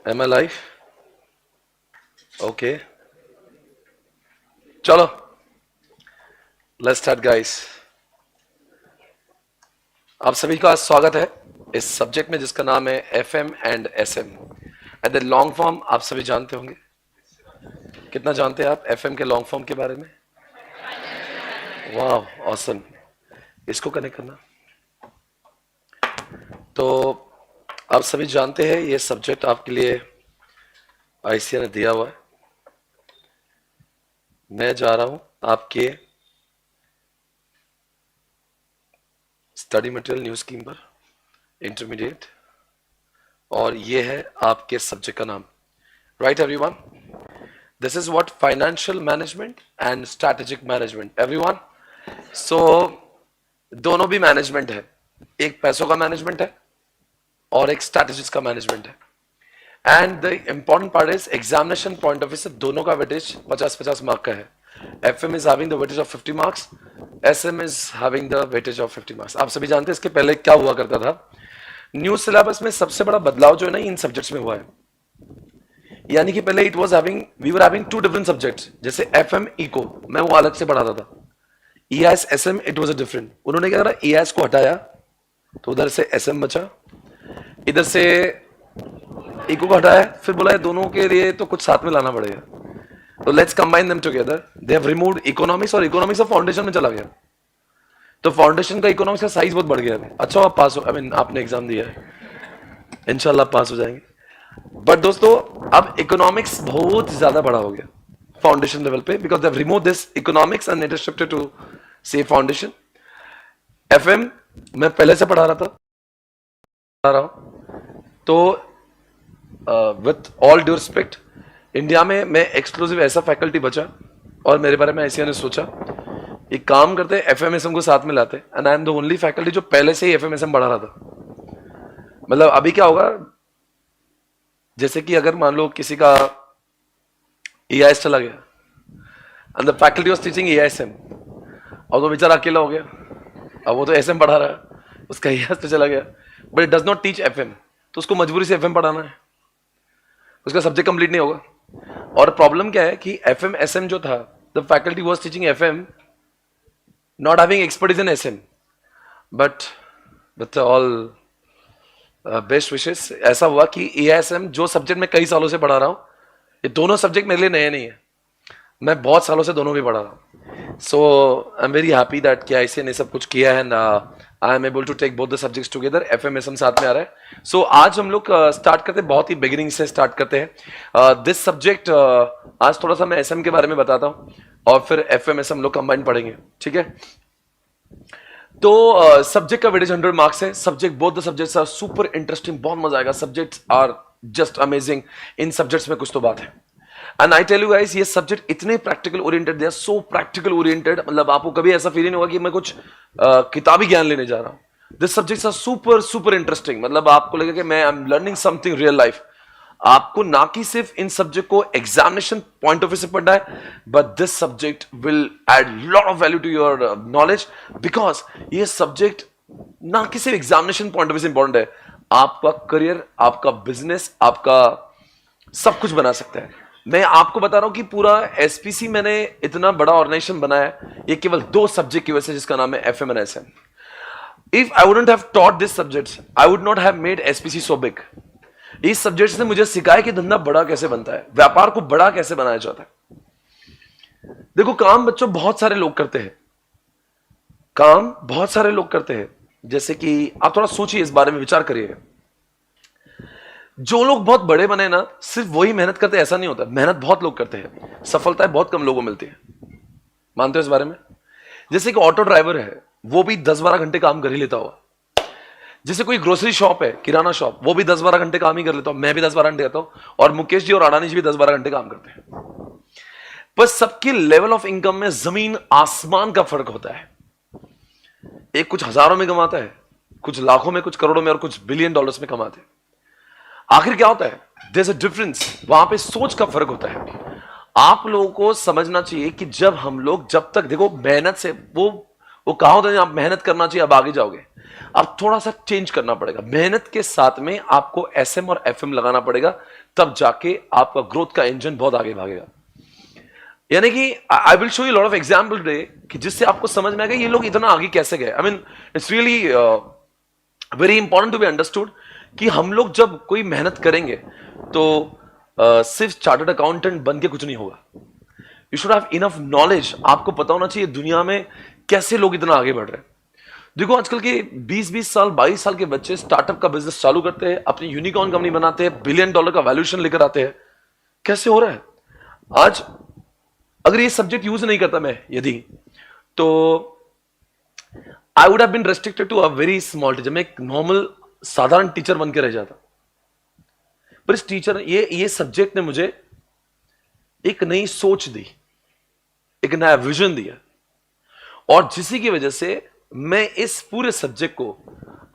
Am I live? Okay. चलो, let's start guys. आप सभी का स्वागत है इस सब्जेक्ट में जिसका नाम है FM and SM. At the long form आप सभी जानते होंगे. कितना जानते हैं आप FM के लॉन्ग फॉर्म के बारे में? वाह, ऑसम. इसको कनेक्ट करना. तो आप सभी जानते हैं ये सब्जेक्ट आपके लिए आईसीए ने दिया हुआ है. मैं जा रहा हूं आपके स्टडी मटेरियल न्यू स्कीम पर इंटरमीडिएट, और ये है आपके सब्जेक्ट का नाम. Right everyone, this is what financial management and strategic management. Everyone, so दोनों भी मैनेजमेंट है. एक पैसों का मैनेजमेंट है और एक स्ट्रैटेजिक्स का मैनेजमेंट है. And the important part is examination point of view से दोनों का वेटेज 50-50 मार्क का है. FM is having the weightage of 50 marks, SM is having the weightage of 50 marks. आप सभी जानते हैं इसके पहले क्या हुआ करता था. न्यू सिलेबस में सबसे बड़ा बदलाव जो है ना इन सब्जेक्ट्स में हुआ है. यानी कि पहले we were having two different subjects. जैसे FM इको मैं वो अलग से पढ़ाता था. EIS SM it was a different. उन्होंने क्या करा, EIS को हटाया तो उधर से SM बचा, इधर से इको को हटाया, फिर बोला दोनों के लिए तो कुछ साथ में लाना पड़ेगा. तो let's combine them together. They have removed economics, और इकोनॉमिक्स ऑफ फाउंडेशन में चला गया. तो फाउंडेशन का इकोनॉमिक्स का साइज बहुत बढ़ गया है. अच्छा आप पास हो, आपने एग्जाम दिया है, इंशाल्लाह पास हो जाएंगे. बट दोस्तों अब इकोनॉमिक्स बहुत ज्यादा बड़ा हो गया फाउंडेशन लेवल पे, because they have removed this economics and it is shifted to से फाउंडेशन. FM मैं पहले से पढ़ा रहा हूं. तो with all due respect, India में मैं एक्सक्लूसिव ऐसा फैकल्टी बचा, और मेरे बारे में ऐसे ने सोचा एक काम करते FMSM को साथ में लाते, and I am the only faculty जो पहले से ही FMSM पढ़ा रहा था. मतलब अभी क्या होगा, जैसे कि अगर मान लो किसी का EIS चला गया and the faculty was teaching EISM, और तो बेचारा अकेला हो गया. अब वो तो SM पढ़ा रहा है, उसका EIS तो चला गया, but it does not teach FM, तो उसको मजबूरी से FM पढ़ाना है, उसका सब्जेक्ट कंप्लीट नहीं होगा. और प्रॉब्लम क्या है कि FM SM जो था, the faculty was teaching FM not having expertise in SM, but with all best wishes ऐसा हुआ कि EISM जो सब्जेक्ट मैं कई सालों से पढ़ा रहा हूं, ये दोनों सब्जेक्ट मेरे लिए नए नहीं है. मैं बहुत सालों से दोनों भी पढ़ा रहा हूं. So I am very happy that कि ICA ने सब कुछ किया है, and I am able to take both the subjects together. FMSM साथ में आ रहा है. सो आज हम लोग स्टार्ट करते हैं, बहुत ही बिगिनिंग से स्टार्ट करते हैं दिस सब्जेक्ट. आज थोड़ा सा मैं SM के बारे में बताता हूं, और फिर FMSM लोग कंबाइन पढ़ेंगे, ठीक है. तो सब्जेक्ट का वेटेज 100 मार्क्स है. Subject both the subjects are super interesting, बहुत मजा आएगा. Subjects are just amazing. इन सब्जेक्ट्स में कुछ तो बात है. And I tell you guys, ये सब्जेक्ट इतने practical oriented, they are so practical oriented, मतलब आपको कभी ऐसा फील नहीं होगा कि मैं कुछ किताबी ज्ञान लेने जा रहा हूं. This subjects are super super interesting. मतलब आपको लगेगा कि मैं I am learning something real life. आपको ना कि सिर्फ इन सब्जेक्ट को एग्जामिनेशन पॉइंट ऑफ व्यू से पढ़ना है, but this subject will add lot of value to your knowledge, because ये सब्जेक्ट ना कि सिर्फ एग्जामिनेशन पॉइंट ऑफ व्यू से इंपॉर्टेंट है, आपका करियर, आपका बिजनेस, आपका सब कुछ बना सकता है. मैं आपको बता रहा हूं कि पूरा SPC मैंने इतना बड़ा ऑर्गेनाइजेशन बनाया है, ये केवल 2 सब्जेक्ट की वजह से, जिसका नाम है FM and SM. If I wouldn't have taught this subjects, I would not have made SPC so big. इस सब्जेक्ट्स ने मुझे सिखाया कि धंधा बड़ा कैसे बनता है, व्यापार को बड़ा कैसे बनाया जाता है. देखो, काम बच्चों बहुत सारे लोग करते हैं, काम बहुत सारे लोग करते हैं. जैसे कि आप थोड़ा सोचिए, इस बारे में विचार करिएगा. जो लोग बहुत बड़े बने ना, सिर्फ वही मेहनत करते, ऐसा नहीं होता. मेहनत बहुत लोग करते हैं, सफलताएं बहुत कम लोगों को मिलती है. मानते हो इस बारे में? जैसे कि ऑटो ड्राइवर है, वो भी 10-12 घंटे काम कर ही लेता होगा. जैसे कोई ग्रोसरी शॉप है, किराना शॉप, वो भी 10-12 घंटे काम ही कर लेता हूं. मैं भी 10-12 घंटे करता हूं, और मुकेश जी और अडानी जी भी 10-12 घंटे काम करते हैं. बस सबके लेवल ऑफ इनकम में जमीन आसमान का फर्क होता है. एक कुछ हजारों में कमाता है, कुछ लाखों में, कुछ करोड़ों में, और कुछ बिलियन डॉलर्स में कमाते हैं. आखिर क्या होता है? There is a difference. वहां पे सोच का फर्क होता है. आप लोगों को समझना चाहिए कि जब तक देखो मेहनत से, वो कहा होता है आप मेहनत करना चाहिए, अब आगे जाओगे. अब थोड़ा सा चेंज करना पड़ेगा, मेहनत के साथ में आपको एसएम और एफएम लगाना पड़ेगा, तब जाके आपका ग्रोथ का इंजन बहुत आगे भागेगा। यानी कि I will show you lot of example today कि जिससे आपको समझ में आएगा ये लोग इतना आगे कैसे गए। I mean it's really very important to be understood कि हम लोग जब कोई मेहनत करेंगे तो सिर्फ चार्टर्ड अकाउंटेंट बन के कुछ नहीं होगा। You should have enough knowledge, आपको पता होना चाहिए दुनिया में कैसे लोग इतना आगे बढ़ रहे हैं। देखो आजकल के 20-20 साल 22 साल के बच्चे स्टार्टअप का बिजनेस चालू करते हैं, अपनी यूनिकॉर्न कंपनी बनाते हैं, $1 बिलियन का वैल्यूएशन लेकर आते हैं। कैसे हो रहा है? आज अगर ये सब्जेक्ट यूज नहीं करता मैं यदि, तो I would have been restricted to a very small teacher. मैं एक नॉर्मल साधारण टीचर बन के रह जाता। पर इस टीचर ये सब्जेक्ट ने मुझे एक नई सोच दी, एक नया विजन दिया, और जिसी की वजह से मैं इस पूरे सब्जेक्ट को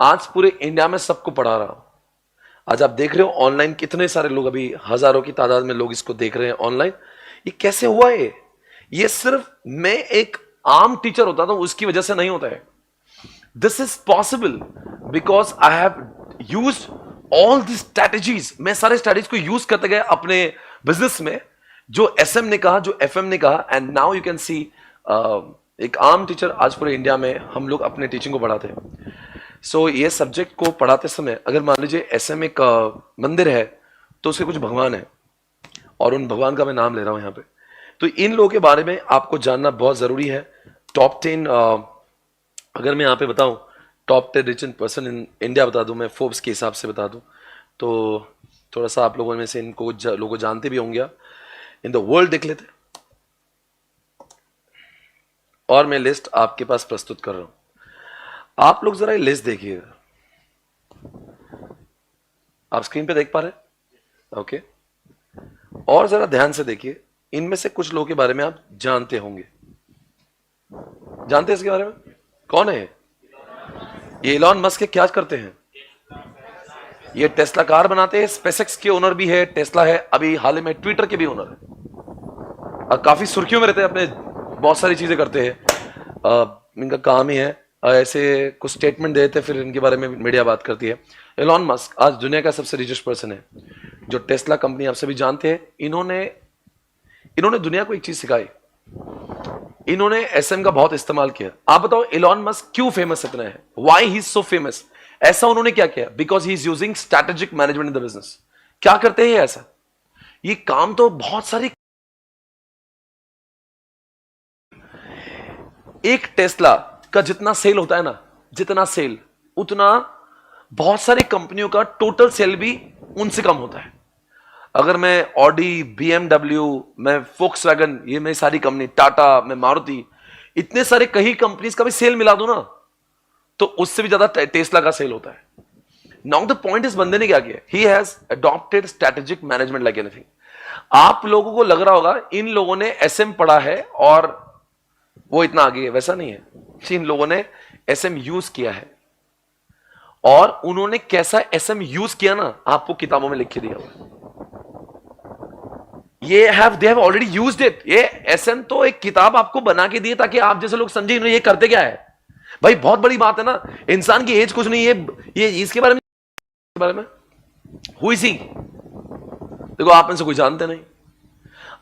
आज पूरे इंडिया में सबको पढ़ा रहा हूं। आज आप देख रहे हो ऑनलाइन कितने सारे लोग, अभी हजारों की तादाद में लोग इसको देख रहे हैं ऑनलाइन। ये कैसे हुआ है? ये सिर्फ मैं एक आम टीचर होता था उसकी वजह से नहीं होता है। This is possible because I have used all the strategies. मैं सारे स्ट्रैटेजीज को यूज करते गए अपने बिजनेस में, जो एसएम ने कहा, जो एफएम ने कहा, and now you can see एक आम टीचर आज पूरे इंडिया में हम लोग अपने टीचिंग को बढ़ाते हैं। सो ये सब्जेक्ट को पढ़ाते समय अगर मान लीजिए एसएम एक मंदिर है तो उसके कुछ भगवान है, और उन भगवान का मैं नाम ले रहा हूं यहां पे, तो इन लोगों के बारे में आपको जानना बहुत जरूरी है। टॉप 10 अगर मैं यहां पे बताऊं, top 10 rich person in India बता दूं, मैं फोर्ब्स के हिसाब से बता दूं, तो थोड़ा सा आप लोगों में से इनको लोगों जानते भी होंगे। इन द वर्ल्ड देख लेते, और मैं लिस्ट आपके पास प्रस्तुत कर रहा हूं। आप लोग जरा ये लिस्ट देखिएगा, आप स्क्रीन पे देख पा रहे हैं? ओके, और जरा ध्यान से देखिए, इनमें से कुछ लोगों के बारे में आप जानते होंगे। जानते हैं इसके बारे में? कौन है ये? इलॉन मस्क क्या करते हैं? ये टेस्ला कार बनाते हैं, स्पेसएक्स के ओनर भी है, टेस्ला है, अभी हाल ही में ट्विटर के भी ओनर है, और काफी सुर्खियों में रहते हैं, अपने बहुत सारी चीजें करते हैं। इनका काम ही है ऐसे कुछ स्टेटमेंट देते, फिर इनके बारे में मीडिया बात करती है। एलॉन मस्क आज दुनिया का सबसे रिचेस्ट पर्सन है, जो टेस्ला कंपनी आप सभी जानते हैं। इन्होंने दुनिया को एक चीज सिखाई, इन्होंने एसएम का बहुत इस्तेमाल किया। आप बताओ एलॉन मस्क क्यों फेमस इतना है? Why he is so famous? ऐसा उन्होंने क्या किया? Because he is using strategic management in the business. क्या करते हैं ऐसा? ये काम तो बहुत सारी, एक टेस्ला का जितना सेल होता है ना, जितना सेल उतना बहुत सारी कंपनियों का टोटल सेल भी उनसे कम होता है। अगर मैं ऑडी, बीएमडब्ल्यू, मैं फोक्सवैगन, ये मेरी सारी कंपनी, टाटा, मैं मारुति, इतने सारे कई कंपनीज का भी सेल मिला दूं ना, तो उससे भी ज्यादा टेस्ला का सेल होता है। नाउ द पॉइंट इस बंदे ने क्या किया? He has adopted strategic management like anything. आप लोगों को लग रहा होगा इन लोगों ने एसएम पढ़ा है और वो इतना आगे है, वैसा नहीं है। इन लोगों ने एसएम यूज किया है, और उन्होंने कैसा एसएम यूज किया ना, आपको किताबों में लिख के दिया हुआ। They have already used it. ये एसएम तो एक किताब आपको बना के दी ताकि आप जैसे लोग समझे ये करते क्या है। भाई बहुत बड़ी बात है ना, इंसान की एज कुछ नहीं है। ये इसके बारे में हुई सी, देखो आप में से कोई जानते नहीं।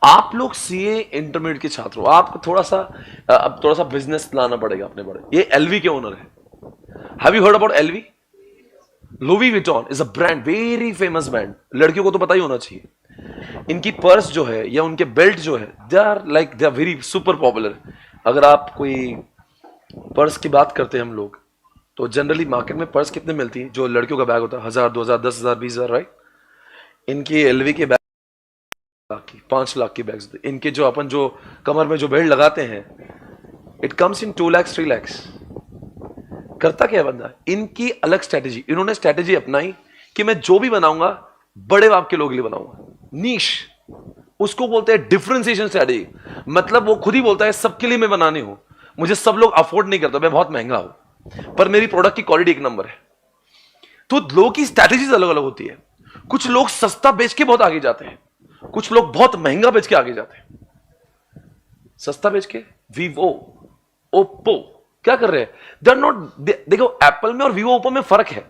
आप लोग सीए इंटरमीडिएट के छात्र हो, आपको अब थोड़ा सा बिजनेस लाना पड़ेगा अपने बड़े। ये एलवी के ओनर है। Have you heard about LV? Louis Vuitton is a brand, very famous brand, लड़कियों को तो पता ही होना चाहिए। इनकी पर्स जो है या उनके बेल्ट जो है, they are very super popular. अगर आप कोई पर्स की बात करते हैं हम लोग, तो जनरली मार्केट में पर्स कितने मिलती है? जो लड़कियों का बैग होता है 1000, 2000, 10,000, 20,000, राइट? इनकी एलवी के बैग 5 लाख की बैग्स। इनके जो अपन जो कमर में जो बेल्ट लगाते हैं, it comes in 2 lakh 3 lakh. करता क्या बंदा? इनकी अलग स्ट्रेटेजी, इन्होंने स्ट्रेटेजी अपनाई कि मैं जो भी बनाऊंगा बड़े बाप के लोग लिए बनाऊंगा, नीश, उसको बोलते हैं डिफरेंशिएशन स्ट्रेटेजी। मतलब वो खुद ही बोलता है सबके लिए मैं बनानी हूं, मुझे सब लोग अफोर्ड नहीं करते, मैं बहुत महंगा हूं, पर मेरी प्रोडक्ट की क्वालिटी एक नंबर है। तो लोगों की स्ट्रेटेजीज अलग अलग होती है। कुछ लोग सस्ता बेच के बहुत आगे जाते हैं, कुछ लोग बहुत महंगा बेच के आगे जाते हैं। सस्ता बेच के वीवो, ओप्पो, क्या कर रहे हैं? दे आर नॉट, देखो एप्पल में और वीवो ओप्पो में फर्क है,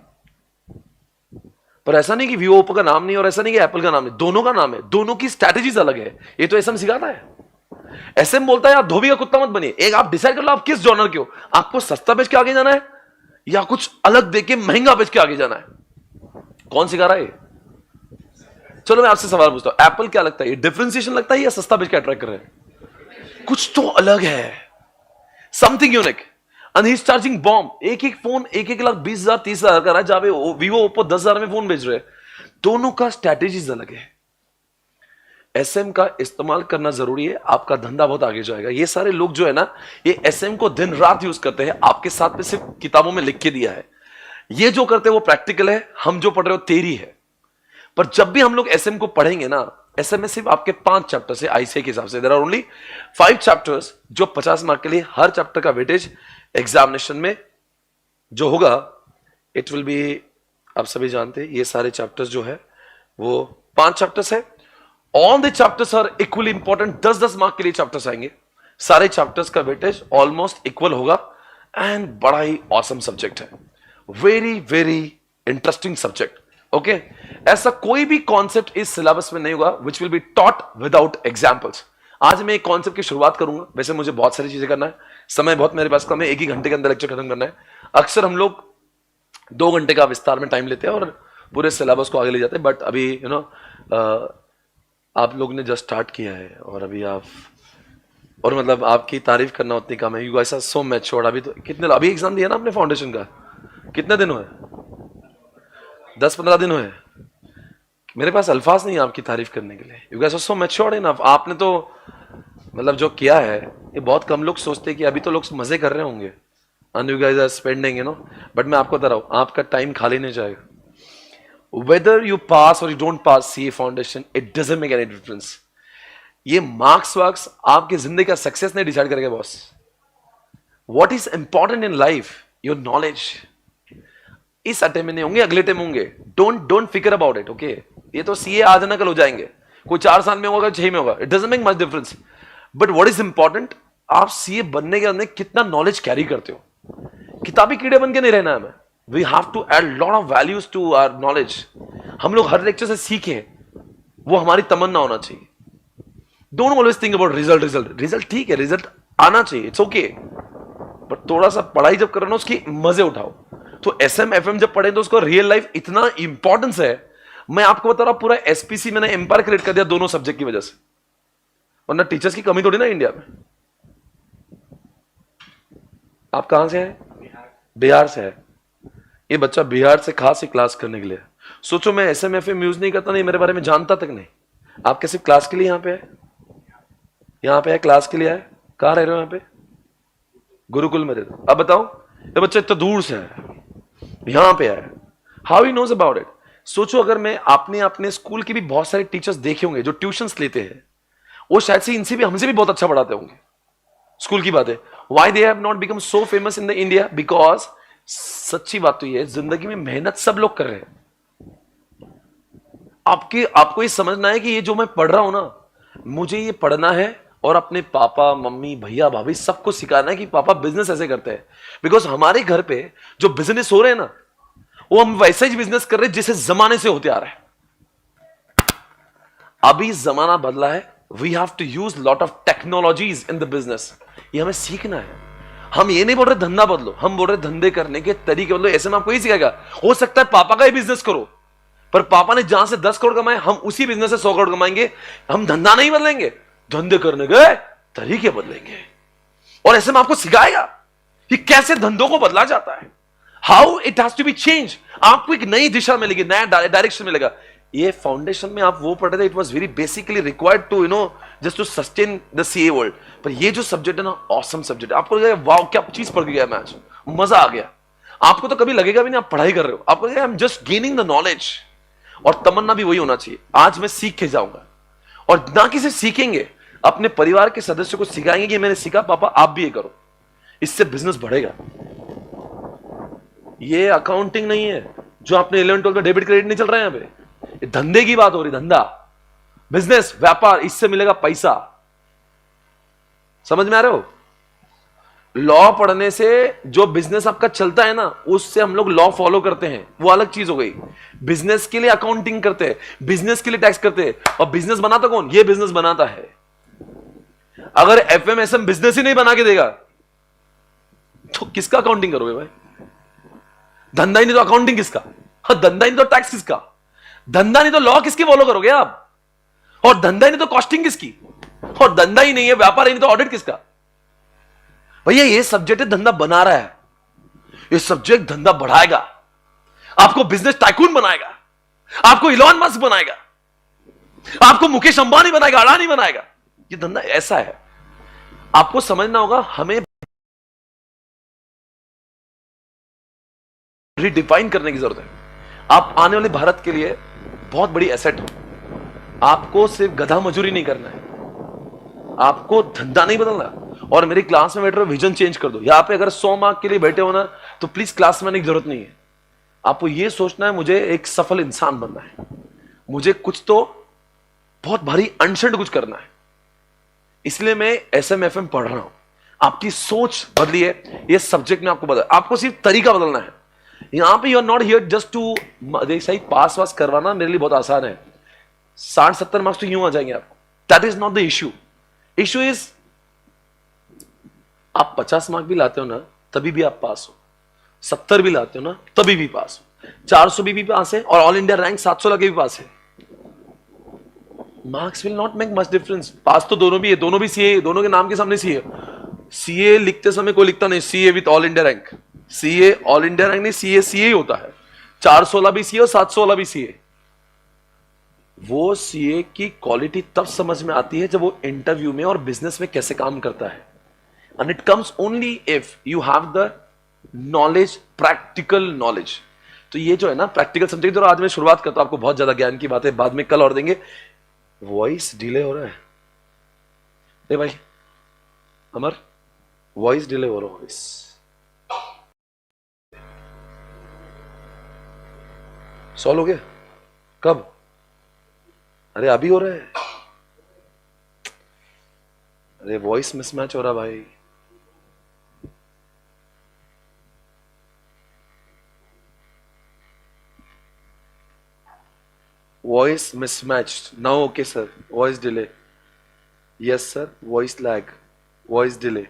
पर ऐसा नहीं कि वीवो ओप्पो का नाम नहीं और ऐसा नहीं कि एप्पल का नाम नहीं, दोनों का नाम है, दोनों की स्ट्रैटेजीज अलग है। ये तो एसएम सिखाता है। एसएम बोलता है यार धोबी का कुत्ता मत बनिए, एक आप डिसाइड कर लो आप किस जॉनर के हो, आपको सस्ता बेच के आगे जाना है या कुछ अलग देके महंगा बेच के आगे जाना है। कौन सिखा रहा है ये? चलो मैं आपसे सवाल पूछता हूं, एप्पल क्या लगता है, ये डिफरेंशिएशन लगता है या सस्ता बेच के अट्रैक्ट कर रहे हैं? कुछ तो अलग है, something unique. And he is charging bomb, एक एक फोन 1,20,000 30,000 का रहा है, जहां पे वीवो ओप्पो 10,000 में फोन बेच रहे हैं। दोनों का स्ट्रैटेजीज अलग है। एसएम का इस्तेमाल करना जरूरी है, आपका धंधा बहुत आगे जाएगा। ये सारे लोग जो है ना, ये एसएम को दिन रात यूज करते हैं, आपके साथ में सिर्फ किताबों में लिख के दिया है। ये जो करते हैं वो प्रैक्टिकल है, हम जो पढ़ रहे हो तेरी है। पर जब भी हम लोग एसएम को पढ़ेंगे ना, एसएम में सिर्फ आपके 5 चैप्टर्स है आईसीए के हिसाब से, देयर आर ओनली 5 चैप्टर्स, जो 50 मार्क के लिए, हर चैप्टर का वेटेज एग्जामिनेशन में जो होगा इट विल बी, आप सभी जानते हैं ये सारे चैप्टर्स जो है वो 5 चैप्टर्स है। All the chapters are equally important, 10-10 mark के लिए चैप्टर्स आएंगे, सारे चैप्टर्स का वेटेज ऑलमोस्ट इक्वल होगा। एंड बड़ा ही ऑसम सब्जेक्ट है, very very interesting subject. Okay, ऐसा कोई भी कॉन्सेप्ट इस सिलेबस में नहीं होगा which will be taught without examples. आज मैं एक कॉन्सेप्ट की शुरुआत करूंगा, वैसे मुझे बहुत सारी चीजें करना है, समय बहुत मेरे पास कम है, 1 ही घंटे के अंदर लेक्चर खत्म करना है। अक्सर हम लोग 2 घंटे का विस्तार में टाइम लेते हैं और पूरे सिलेबस को आगे ले जाते हैं, बट अभी आप लोग ने जस्ट स्टार्ट किया है और अभी आप, और मतलब आपकी तारीफ करना उतनी कम है, you guys are so matured. अभी तो कितने, अभी एग्जाम दिया ना आपने फाउंडेशन का, कितने दिन हुए? 10-15 दिन हुए। मेरे पास अल्फाज नहीं है आपकी तारीफ करने के लिए, you guys are so matured enough. आपने तो मतलब जो किया है, ये बहुत कम लोग सोचते हैं कि अभी तो लोग मजे कर रहे होंगे, and you guys are spending, but मैं आपको बता रहा हूं, आपका टाइम खाली नहीं जाएगा। Whether you pass or you don't pass CA foundation, it doesn't make any difference. ये मार्क्स वार्क्स आपकी जिंदगी का सक्सेस नहीं डिसाइड करेगा boss. What is important in life? Your knowledge. इस अटेम्प्ट में नहीं होंगे, अगले अटेम्प्ट में होंगे। डोंट फिकर अबाउट इट, ओके? ये तो सीए आज ना कल हो जाएंगे, कोई 4 साल में होगा, 6 में होगा, it doesn't make much difference. But what is important, आप सीए बनने के अंदर कितना नॉलेज कैरी करते हो। किताबी कीड़े बन के नहीं रहना है हमें, we have to add lot of values to our knowledge. हम लोग हर लेक्चर से सीखें, वो हमारी तमन्ना होना चाहिए। Don't always think about result, result ठीक है, रिजल्ट आना चाहिए, इट्स ओके, बट थोड़ा सा पढ़ाई जब कर रहे हो उसकी मजे उठाओ। तो एसएम एफएम जब पढ़े तो उसको रियल लाइफ इतना इंपॉर्टेंस है। मैं आपको बता रहा हूं, पूरा एसपीसी मैंने एम्पायर क्रिएट कर दिया दोनों सब्जेक्ट की वजह से, वरना टीचर्स की कमी थोड़ी ना इंडिया में। आप कहां से हैं? बिहार से है ये बच्चा, बिहार से खास ही क्लास करने के लिए। सोचो मैं एसएम एफएम यूज नहीं करता, नहीं मेरे बारे में जानता तक नहीं। आप कैसे क्लास के लिए यहां पे है? यहां पे है, क्लास के लिए आए। कहां रह रहे हो? यहां पे गुरुकुल में रहते हो। अब बताओ, ये बच्चा इतना दूर से है, यहां पे आया, how he knows about it. सोचो अगर मैं, आपने अपने स्कूल के भी बहुत सारे टीचर्स देखे होंगे जो ट्यूशंस लेते हैं, वो शायद से इनसे भी, हमसे भी बहुत अच्छा पढ़ाते होंगे। स्कूल की बात है, why they have not become so famous in the India, because सच्ची बात तो ये है, जिंदगी में मेहनत सब लोग कर रहे हैं। आपको ये समझना है कि ये जो मैं पढ़ रहा हूं ना, मुझे ये पढ़ना है और अपने पापा मम्मी भैया भाभी सबको सिखाना है कि पापा बिजनेस ऐसे करते हैं। बिकॉज हमारे घर पे जो बिजनेस हो रहे हैं ना, वो हम वैसे ही बिजनेस कर रहे हैं जिसे जमाने से होते आ रहा है। अभी जमाना बदला है, we have to use lot of technologies in the business. ये हमें सीखना है। हम ये नहीं बोल रहे धंधा बदलो, हम बोल रहे धंधे करने के तरीके बदलो। ऐसे में आपको यही सिखाएगा। हो सकता है पापा का ही बिजनेस करो, पर पापा ने जहां से 10 करोड़ कमाए, हम उसी बिजनेस से 100 करोड़ कमाएंगे। हम धंधा नहीं बदलेंगे, धंधे करने गए तरीके बदलेंगे। और ऐसे में आपको सिखाएगा कि कैसे धंधों को बदला जाता है, how it has to be change. आपको एक नई दिशा मिलेगी, नया डायरेक्शन मिलेगा। ये फाउंडेशन में आप वो पढ़ रहे थे, it was very basically required to just to sustain the CA world. पर ये जो सब्जेक्ट है ना, ऑसम सब्जेक्ट है। आपको लगेगा वाओ क्या चीज पढ़ के गया मैं आज, मजा आ गया। आपको तो कभी लगेगा भी नहीं आप पढ़ाई कर रहे हो, आपको लगेगा I am just gaining the knowledge. और तमन्ना भी वही होना चाहिए, आज मैं सीख के जाऊंगा। और ना कि सिर्फ सीखेंगे, अपने परिवार के सदस्यों को सिखाएंगे कि मैंने सीखा पापा आप भी ये करो, इससे बिजनेस बढ़ेगा। ये अकाउंटिंग नहीं है जो आपने 11-12 में डेबिट क्रेडिट नहीं चल रहा है। यहां पे धंधे की बात हो रही, धंधा, बिजनेस, व्यापार, इससे मिलेगा पैसा। समझ में आ रहे हो? लॉ पढ़ने से जो बिजनेस आपका चलता है ना, उससे हम लोग लॉ फॉलो करते हैं, वो अलग चीज हो गई। बिजनेस के लिए अकाउंटिंग करते हैं, बिजनेस के लिए टैक्स करते हैं, और बिजनेस बनाता कौन? ये बिजनेस बनाता है। अगर एफएमएसएम बिजनेस ही नहीं बना के देगा तो किसका अकाउंटिंग करोगे भाई? धंधा ही नहीं तो अकाउंटिंग किसका? हाँ, धंधा ही नहीं तो टैक्स किसका? धंधा नहीं तो लॉ किसकी फॉलो करोगे आप? और धंधा ही नहीं तो कॉस्टिंग किसकी? और धंधा ही नहीं है, व्यापार ही नहीं तो ऑडिट किसका? भैया ये सब्जेक्ट धंधा बना रहा है, ये सब्जेक्ट धंधा बढ़ाएगा, आपको बिजनेस टाइकून बनाएगा, आपको इलॉन मस्क बनाएगा, आपको मुकेश अंबानी बनाएगा, अडानी बनाएगा। ये धंधा ऐसा है, आपको समझना होगा। हमें रिडिफाइन करने की जरूरत है। आप आने वाले भारत के लिए बहुत बड़ी एसेट हो। आपको सिर्फ गधा मजूरी नहीं करना है, आपको धंधा नहीं बदलना। और मेरी क्लास में बैठ रहे हो, विजन चेंज कर दो। यहां पे अगर 100 मार्क के लिए बैठे हो ना, तो प्लीज क्लास में आने की जरूरत नहीं है। आपको यह सोचना है मुझे एक सफल इंसान बनना है, मुझे कुछ तो बहुत भारी अनशंड कुछ करना है, इसलिए मैं एसएमएफएम पढ़ रहा हूं। आपकी सोच बदली है, ये सब्जेक्ट में आपको बदल, आपको सिर्फ तरीका बदलना है। यहां पे you are not here just to सही पास वास करवाना मेरे लिए बहुत आसान है। 60-70 मार्क्स तो यूं आ जाएंगे आपको। That is not the issue. Issue is आप 50 मार्क भी लाते हो ना, तभी भी आप पास हो। 70 भी लाते हो ना, तभी भी पास हो। 400 भी पास है, और ऑल इंडिया रैंक 700 लगे भी पास है। Marks will not make much difference. Pass तो दोनों भी है, दोनों भी सीए, दोनों के नाम के सामने सीए। सीए लिखते समय कोई लिखता नहीं CA with all India rank. CA all India rank नहीं, सीए सीए ही होता है। 416 भी सीए और 716 भी सीए। वो सीए की क्वालिटी तब समझ में आती है जब वो इंटरव्यू में और बिजनेस में कैसे काम करता है। And it comes only if you have the knowledge, practical knowledge. तो ये जो है ना प्रैक्टिकल सब्जेक्ट, जो आज मैं शुरुआत करता हूं, आपको बहुत ज्यादा ज्ञान की बातें बाद में कल और देंगे। वॉइस डिले हो रहा है ए भाई अमर, वॉइस डिले हो रहा है। वॉइस सॉल्व हो गया? कब? अरे अभी हो रहा है। अरे वॉइस मिसमैच हो रहा भाई। Voice mismatch now. Okay sir, voice delay. Yes sir, voice lag, voice delay,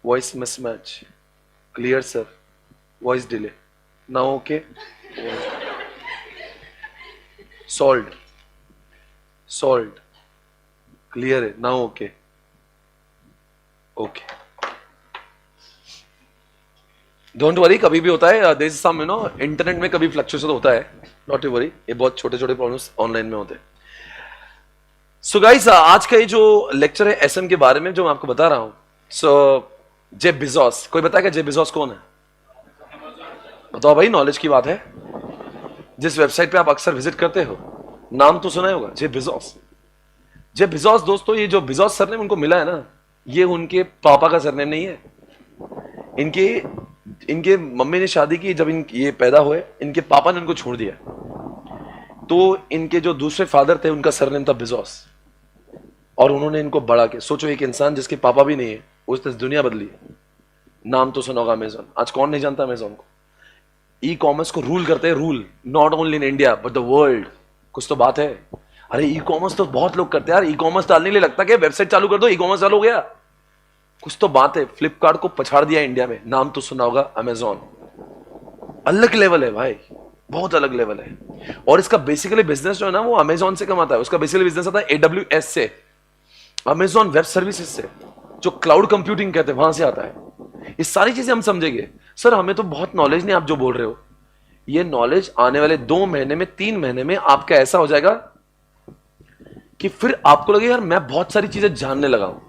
voice mismatch. Clear sir, voice delay now. Okay, solved, solved, clear है now. Okay okay, don't worry, कभी भी होता है। There is some you know internet में कभी fluctuation होता है, not worry. ये बहुत छोटे छोटे प्रॉब्लम्स ऑनलाइन में होते हैं। सो गाइस, आज का ये जो लेक्चर है एसएम के बारे में जो मैं आपको बता रहा हूं। सो जेफ बेजोस, कोई बताएगा जेफ बेजोस कौन है? बताओ भाई, नॉलेज की बात है। जिस वेबसाइट पे आप अक्सर विजिट करते हो, नाम तो सुना ही होगा, जेफ बेजोस। जेफ बेजोस दोस्तों, ये जो बेजोस सरनेम उनको मिला है ना, ये उनके पापा का सरनेम नहीं है। इनके मम्मी ने शादी की, जब ये पैदा हुए, इनके पापा ने उनको छोड़ दिया, तो इनके जो दूसरे फादर थे उनका सरनेम था बेजोस, और उन्होंने इनको बड़ा किया। सोचो, एक इंसान जिसके पापा भी नहीं है, उसने दुनिया बदली। नाम तो सुना होगा अमेजॉन। आज कौन नहीं जानता अमेजॉन को? ई कॉमर्स को रूल करते हैं, rule not only in India but the world. कुछ तो बात है। अरे ई कॉमर्स तो बहुत लोग करते हैं यार। ई कॉमर्स डालने के लिए लगता है वेबसाइट चालू कर दो, ई कॉमर्स चालू हो गया। कुछ तो बात है। फ्लिपकार्ट को पछाड़ दिया इंडिया में। नाम तो सुना होगा अमेजॉन। अलग लेवल है भाई, बहुत अलग लेवल है। और इसका बेसिकली बिजनेस जो है ना, वो अमेजॉन से कमाता है। उसका बेसिकली बिजनेस आता है AWS से, अमेजॉन वेब सर्विसेज से, जो क्लाउड कंप्यूटिंग कहते हैं, वहां से आता है। ये सारी चीजें हम समझेंगे। सर हमें तो बहुत नॉलेज नहीं, आप जो बोल रहे हो। ये नॉलेज आने वाले 2 महीने में, 3 महीने में आपका ऐसा हो जाएगा कि फिर आपको लगे यार मैं बहुत सारी चीजें जानने लगा हूं।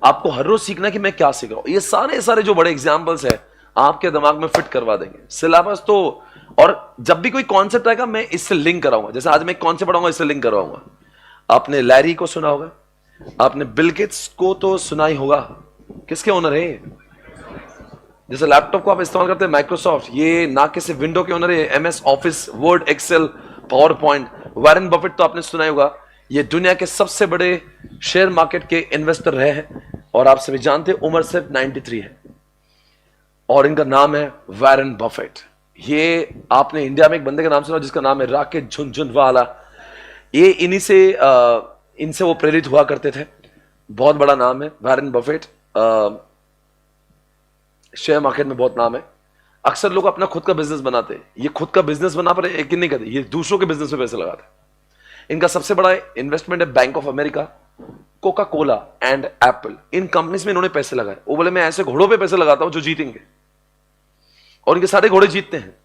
आपको हर रोज सीखना कि मैं क्या सीख रहा हूं। ये सारे जो बड़े एग्जाम्पल्स है आपके दिमाग में फिट करवा देंगे। सिलेबस तो, और जब भी कोई कॉन्सेप्ट आएगा मैं इससे लिंक कराऊंगा। जैसे आज मैं कॉन्सेप्ट पढ़ाऊंगा, इससे लिंक करवाऊंगा। आपने लैरी को सुना होगा, आपने बिल गेट्स को तो सुना ही होगा। किसके ओनर है? जैसे लैपटॉप को आप इस्तेमाल करते हैं माइक्रोसॉफ्ट, ये ना कि सिर्फ विंडो के ओनर है, MS Office, Word, Excel, PowerPoint. Warren Buffett तो आपने सुना ही होगा, ये दुनिया के सबसे बड़े शेयर मार्केट के इन्वेस्टर रहे हैं। और आप सभी जानते हैं उम्र सिर्फ 93 है और इनका नाम है वॉरेन बफेट। ये आपने इंडिया में एक बंदे का नाम सुना जिसका नाम है राकेश झुनझुनवाला। ये इनसे वो प्रेरित हुआ करते थे। बहुत बड़ा नाम है वॉरेन बफेट। शेयर मार्केट में बहुत नाम है। अक्सर लोग अपना खुद का बिजनेस बनाते हैं। ये खुद का बिजनेस बना पर यकीन नहीं करते, ये दूसरों के बिजनेस में पैसे लगाते हैं। इनका सबसे बड़ा इन्वेस्टमेंट है bank of America, Coca Cola and Apple. In companies में इन्होंने पैसे लगाए। वो बोले मैं ऐसे घोड़ों पे पैसे लगाता हूं जो जीतेंगे, और इनके सारे घोड़े जीतते हैं,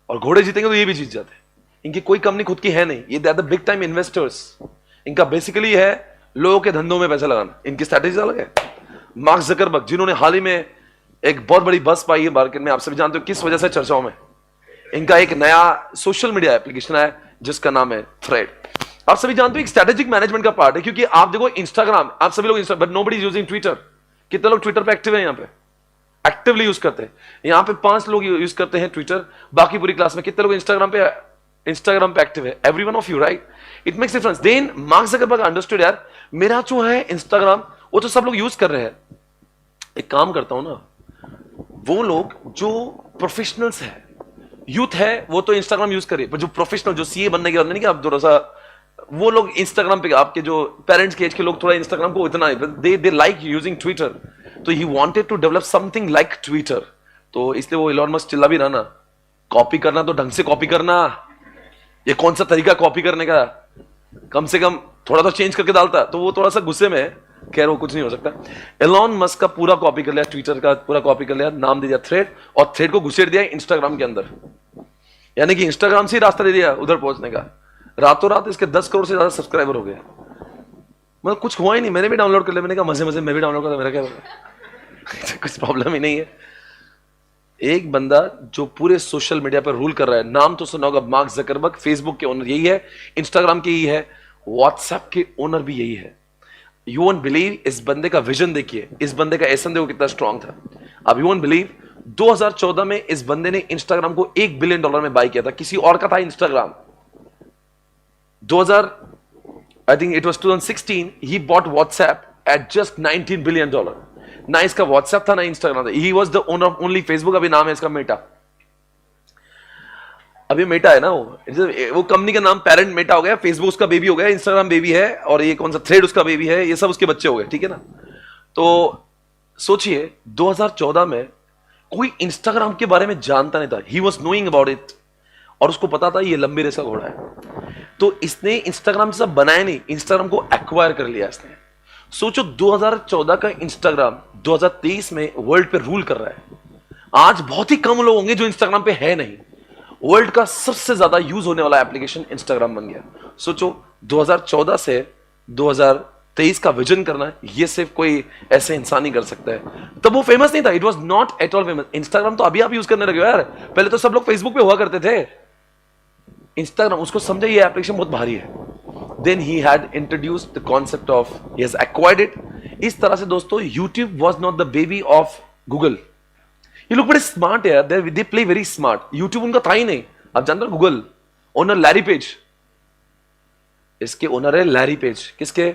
और घोड़े जीतेंगे तो ये भी जीत जाते हैं। इनकी कोई कंपनी खुद की है नहीं। ये they are the big time investors. इनका बेसिकली है लोगों के धंधों में पैसा लगाना। इनकी स्ट्रैटेजी अलग है। मार्क जकरबर्ग, जिन्होंने हाल ही में एक बहुत बड़ी बस पाई है मार्केट में, आप सभी जानते हो किस वजह से चर्चाओं में। इनका एक नया सोशल मीडिया एप्लीकेशन है जिसका नाम है थ्रेड। आप सभी जानते हो एक स्ट्रेटेजिक मैनेजमेंट का पार्ट है, क्योंकि आप देखो इंस्टाग्राम, आप सभी लोग but nobody is using Twitter. कितने लोग ट्विटर पे एक्टिव है? यहाँ पे एक्टिवली यूज करते हैं। यहाँ पे 5 लोग यूज करते हैं ट्विटर। बाकी पूरी क्लास में कितने लोग इंस्टाग्राम पे एक्टिव है? Every one of you, right? It makes difference. Then Mark Zuckerberg understood, यार मेरा जो है इंस्टाग्राम वो तो सब लोग यूज कर रहे हैं, एक काम करता हूं ना, वो लोग जो प्रोफेशनल्स है, यूथ है, वो तो इंस्टाग्राम यूज करिए, पर जो प्रोफेशनल, जो सीए बनने के बाद नहीं कि आप थोड़ा सा, वो लोग इंस्टाग्राम पे, आपके जो पेरेंट्स के एज के लोग थोड़ा इंस्टाग्राम को इतना दे लाइक यूजिंग ट्विटर। तो he wanted to develop something like Twitter. तो इसलिए वो इलॉन मस्क चिल्ला भी रहा ना, कॉपी करना तो ढंग से कॉपी करना। ये कौन सा तरीका कॉपी करने का? कम से कम थोड़ा तो चेंज करके डालता। तो वो थोड़ा सा गुस्से में है, खैर वो कुछ नहीं हो सकता। एलॉन मस्क का पूरा कॉपी कर लिया, ट्विटर का पूरा कॉपी कर लिया, नाम दे दिया थ्रेड, और थ्रेड को घुसेड़ दिया इंस्टाग्राम के अंदर। यानी कि इंस्टाग्राम से ही रास्ता दे दिया उधर पहुंचने का। रातों रात इसके 10 करोड़ से ज्यादा सब्सक्राइबर हो गए। मतलब कुछ हुआ ही नहीं। मैंने भी डाउनलोड कर लिया। मैंने कहा मजे मजे मैं भी डाउनलोड कर, मेरा क्या कुछ प्रॉब्लम ही नहीं है। एक बंदा जो पूरे सोशल मीडिया पर रूल कर रहा है, नाम तो सुना होगा, मार्क जकरबर्ग। फेसबुक के ओनर यही है, इंस्टाग्राम के यही है, व्हाट्सएप के ओनर भी यही है। यू वोंट बिलीव, इस बंदे का विजन देखिए, इस बंदे का एसन देखो कितना स्ट्रांग था। अब यू वोंट बिलीव, 2014 में इस बंदे ने इंस्टाग्राम को $1 बिलियन में बाय किया था। किसी और का था Instagram. 2000 I think it was 2016 he bought WhatsApp eight just $19 billion. ना इसका व्हाट्सएप था ना इंस्टाग्राम था। He was the owner of only Facebook. अभी नाम है इसका मेटा। अभी मेटा है ना, वो कंपनी का नाम पेरेंट मेटा हो गया, फेसबुक उसका बेबी हो गया, इंस्टाग्राम बेबी है, और ये कौन सा थ्रेड उसका बेबी है, ये सब उसके बच्चे हो गए, ठीक है ना। तो सोचिए 2014 में कोई इंस्टाग्राम के बारे में जानता नहीं था। He was knowing about it, और उसको पता था ये लंबी रेस का घोड़ा है। तो इसने इंस्टाग्राम से सब बनाया नहीं, इंस्टाग्राम को एक्वायर कर लिया इसने। सोचो 2014 का इंस्टाग्राम 2023 में वर्ल्ड पे रूल कर रहा है। आज बहुत ही कम लोग होंगे जो इंस्टाग्राम पे है नहीं। वर्ल्ड का सबसे ज्यादा यूज होने वाला एप्लीकेशन इंस्टाग्राम बन गया। सोचो 2014 से 2023 का विजन करना है, ये सिर्फ कोई ऐसे इंसान ही कर सकता है। तब वो फेमस नहीं था, it was not at all famous. Instagram तो अभी आप यूज करने लगे हो यार, पहले तो सब लोग फेसबुक पे हुआ करते थे। इंस्टाग्राम, उसको समझे ये एप्लीकेशन बहुत भारी है। Then he had introduced the concept of, he has acquired it. इस तरह से दोस्तों YouTube was not the baby of Google. ये लोग बड़े स्मार्ट है यार, they play very smart. YouTube उनका था ही नहीं। आप जानते हो गूगल ओनर लैरी पेज, इसके ओनर है लैरी पेज। किसके?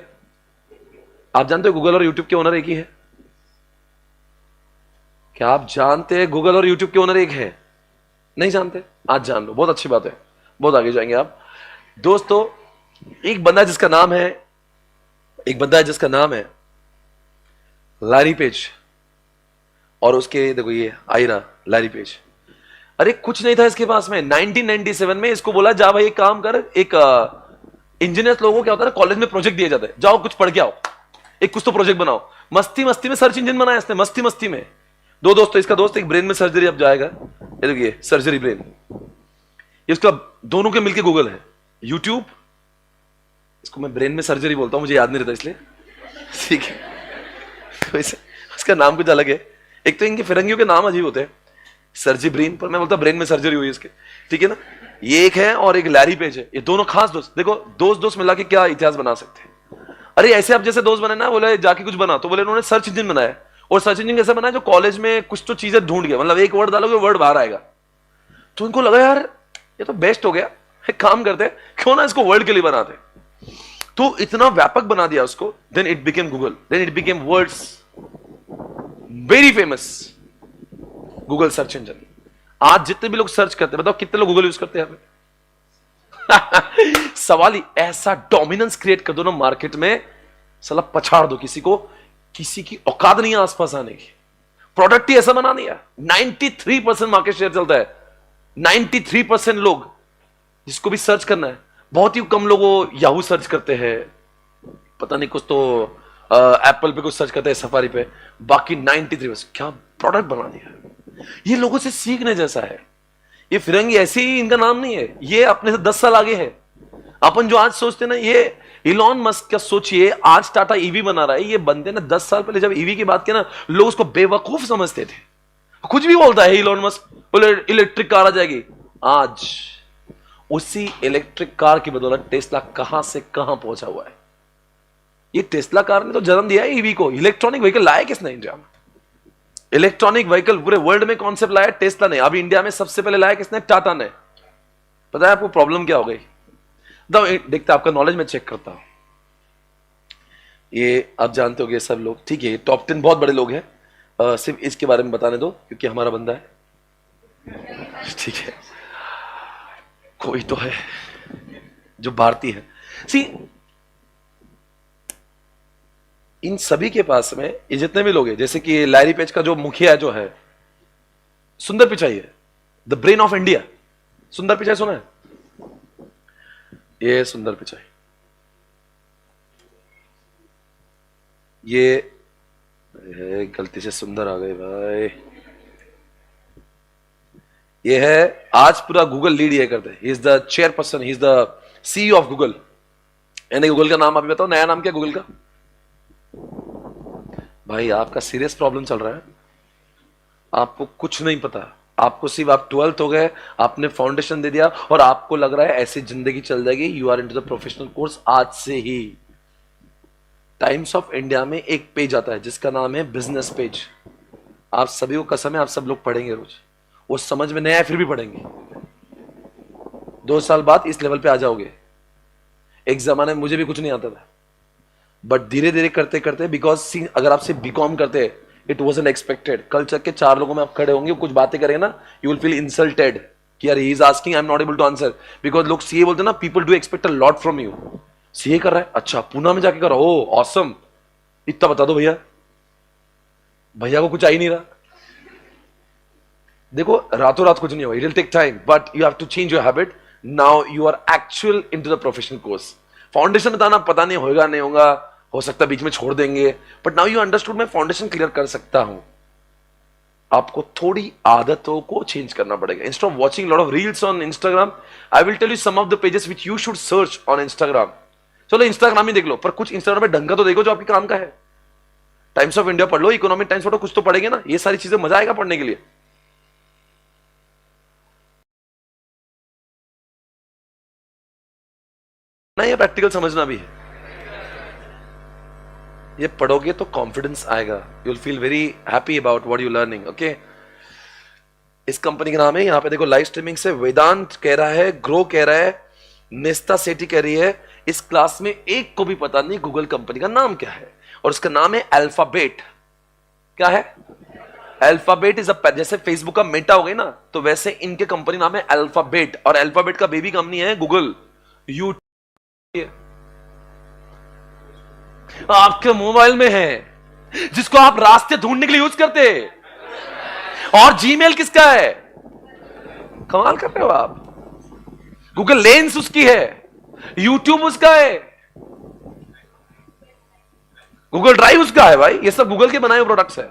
आप जानते हो गूगल और यूट्यूब के ओनर एक ही है? क्या आप जानते हैं गूगल और यूट्यूब के ओनर एक है? नहीं जानते? आज जान लो, बहुत अच्छी बात है, बहुत आगे जाएंगे आप। दोस्तों एक बंदा है जिसका नाम है लैरी पेज, और उसके देखो ये आईना लैरी पेज। अरे कुछ नहीं था इसके पास में। 1997 में इसको बोला जा भाई एक काम कर, एक इंजीनियर्स लोगों को क्या होता है कॉलेज में प्रोजेक्ट दिए जाते हैं, जाओ कुछ पढ़ के आओ, एक कुछ तो प्रोजेक्ट बनाओ। मस्ती मस्ती में सर्च इंजन बनाया इसने, मस्ती मस्ती में। दो दोस्त, इसका दोस्त एक ब्रेन में सर्जरी अब जाएगा, ये देखिए सर्जरी ब्रेन, इसका दोनों के मिलके गूगल है। यूट्यूब, इसको मैं ब्रेन में सर्जरी बोलता हूं, मुझे याद नहीं रहता इसलिए, ठीक है। तो इसका नाम कुछ अलग है। एक तो इनके फिरंगियों के नाम अजीब होते हैं, सर्जी ब्रेन, पर मैं बोलता ब्रेन में सर्जरी हुई इसके, ठीक है ना। ये एक है और एक लैरी पेज है, ये दोनों खास दोस्त। देखो दोस्त मिला के क्या इतिहास बना सकते हैं। अरे ऐसे आप जैसे दोस्त बने ना, बोले जाके कुछ बना, तो बोले उन्होंने सर्च इंजन बनाया, और सर्च इंजन कैसे बनाया, जो कॉलेज में कुछ तो चीजें ढूंढ गया, मतलब एक वर्ड डालोगे वर्ड बाहर आएगा। तो इनको लगा यार ये तो बेस्ट हो गया, एक काम करते क्यों ना इसको वर्ल्ड के लिए बनाते। तो इतना व्यापक बना दिया उसको, then it became Google, then it became world's very famous Google search engine. आज जितने भी लोग सर्च करते हैं, बताओ कितने लोग गूगल यूज करते हैं? सवाल ही ऐसा डोमिनेंस क्रिएट कर दो ना मार्केट में, साला पछाड़ दो किसी को, किसी की औकात नहीं है आसपास आने की। प्रोडक्ट ही ऐसा बना दिया, 93% मार्केट शेयर चलता है। 93% लोग जिसको भी सर्च करना है, बहुत ही कम लोग वो याहू सर्च करते हैं, पता नहीं कुछ तो एप्पल पे कुछ सर्च करते हैं, सफारी पे, बाकी 93% क्या प्रोडक्ट बना दिया। ये लोगों से सीखने जैसा है। ये फिरंगी ऐसे ही, इनका नाम नहीं है, ये अपने से 10 साल आगे है। अपन जो आज सोचते ना, ये इलॉन मस्क का सोचिए, आज टाटा ईवी बना रहा है, ये बंदे ने 10 साल पहले जब ईवी की बात की ना, लोग उसको बेवकूफ समझते थे। कुछ भी बोलता है इलॉन मस्क, बोले इलेक्ट्रिक कार आ जाएगी। आज उसी इलेक्ट्रिक कार की बदौलत टेस्ला कहां से कहां पहुंचा हुआ है। ये टेस्ला कार ने तो जन्म दिया है ईवी को। इलेक्ट्रॉनिक व्हीकल लाया किसने इंडिया में? इलेक्ट्रॉनिक व्हीकल पूरे वर्ल्ड में कॉन्सेप्ट लाया टेस्ला ने। अभी इंडिया में सबसे पहले लाया किसने? टाटा ने। पता है आपको प्रॉब्लम क्या हो गई? देखते आपका नॉलेज में चेक करता हूं। ये आप जानते हो ये सब लोग, ठीक है, टॉप 10 बहुत बड़े लोग हैं, सिर्फ इसके बारे में बताने दो क्योंकि हमारा बंदा है, ठीक है। कोई तो है जो भारतीय है। सी, इन सभी के पास में ये जितने भी लोग हैं, जैसे कि लैरी पेज का जो मुखिया जो है, सुंदर पिचाई है, द ब्रेन ऑफ इंडिया। सुंदर पिचाई सुना है? ये सुंदर पिचाई, ये गलती से सुंदर आ गए भाई। ये है, आज पूरा गूगल लीड ये करते हैं। He is the chairperson, he is the CEO of Google. यानी गूगल का नाम अभी बताओ, नया नाम क्या गूगल का? भाई आपका सीरियस प्रॉब्लम चल रहा है, आपको कुछ नहीं पता। आपको सिर्फ, आप 12th हो गए, आपने फाउंडेशन दे दिया और आपको लग रहा है ऐसी जिंदगी चल जाएगी। You are into the professional course आज से ही। टाइम्स ऑफ इंडिया में एक पेज आता है जिसका नाम है बिजनेस पेज। आप सभी को कसम है, आप सब लोग पढ़ेंगे रोज। वो समझ में नया है फिर भी पढ़ेंगे। 2 साल बाद इस लेवल पे आ जाओगे। एक जमाने में मुझे भी कुछ नहीं आता था, बट धीरे धीरे करते करते, बिकॉज अगर आप सिर्फ बीकॉम करते, इट वॉजंट एक्सपेक्टेड। कल चल के 4 लोगों में आप खड़े होंगे, कुछ बातें करेंगे ना, यू विल फील इंसल्टेड कि यार he is asking, I am not able to answer. Because लोग सीए बोलते हैं ना, people do expect a lot from you. CA कर रहा है, अच्छा पूना में जाके कर रहा, ओ ऑसम, इतना बता दो भैया। भैया को कुछ आ ही नहीं रहा। देखो रातों रात कुछ नहीं होगा, it will take time, but you have to change your habit. Now you are actual into the professional course. Foundation बताना पता नहीं होगा नहीं होगा, हो सकता है बीच में छोड़ देंगे, बट नाउ यू अंडरस्टूड, मैं फाउंडेशन क्लियर कर सकता हूं। आपको थोड़ी आदतों को चेंज करना पड़ेगा। Instead of watching lot of reels on Instagram, I will tell you some of the pages which you should search on Instagram. चलो इंस्टाग्राम ही देख लो, पर कुछ इंस्टाग्राम में ढंग का तो देखो जो आपके काम का है। टाइम्स ऑफ इंडिया पढ़ लो, इकोनॉमिक टाइम्स पढ़ो, कुछ तो पढ़ेंगे ना। ये सारी चीजें मजा आएगा पढ़ने के लिए। ना ये प्रैक्टिकल समझना भी है। ये पढ़ोगे तो कॉन्फिडेंस आएगा, you will feel very happy about what you learning. Okay, इस कंपनी का नाम है, यहां पे देखो लाइव स्ट्रीमिंग से वेदांत कह रहा है, ग्रो कह रहा है, नेस्ता सेठी कह रही है। इस क्लास में एक को भी पता नहीं गूगल कंपनी का नाम क्या है, और उसका नाम है अल्फाबेट। क्या है? अल्फाबेट इज अ, जैसे फेसबुक का मेटा हो गई ना, तो वैसे इनके कंपनी नाम है अल्फाबेट, और अल्फाबेट का बेबी कंपनी है गूगल। यू आपके मोबाइल में है, जिसको आप रास्ते ढूंढने के लिए यूज करते हैं। और जीमेल किसका है? कमाल कर रहे हो आप। गूगल लेंस उसकी है, यूट्यूब उसका है, गूगल ड्राइव उसका है। भाई ये सब गूगल के बनाए हुए प्रोडक्ट्स है।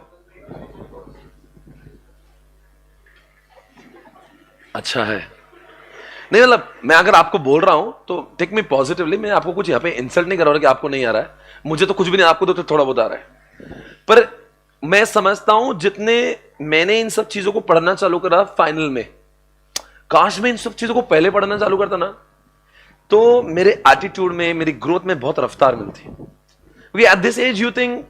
अच्छा है, नहीं मतलब मैं अगर आपको बोल रहा हूं तो टेक मी पॉजिटिवली। मैं आपको कुछ यहां पे इंसल्ट नहीं कर रहा कि आपको नहीं आ रहा है। मुझे तो कुछ भी नहीं, आपको तो थोड़ा बहुत आ रहा है। पर मैं समझता हूं, जितने मैंने इन सब चीजों को पढ़ना चालू करा फाइनल में, काश मैं इन सब चीजों को पहले पढ़ना चालू करता ना, तो मेरे एटीट्यूड में, मेरी ग्रोथ में बहुत रफ्तार मिलती। क्योंकि at this age you think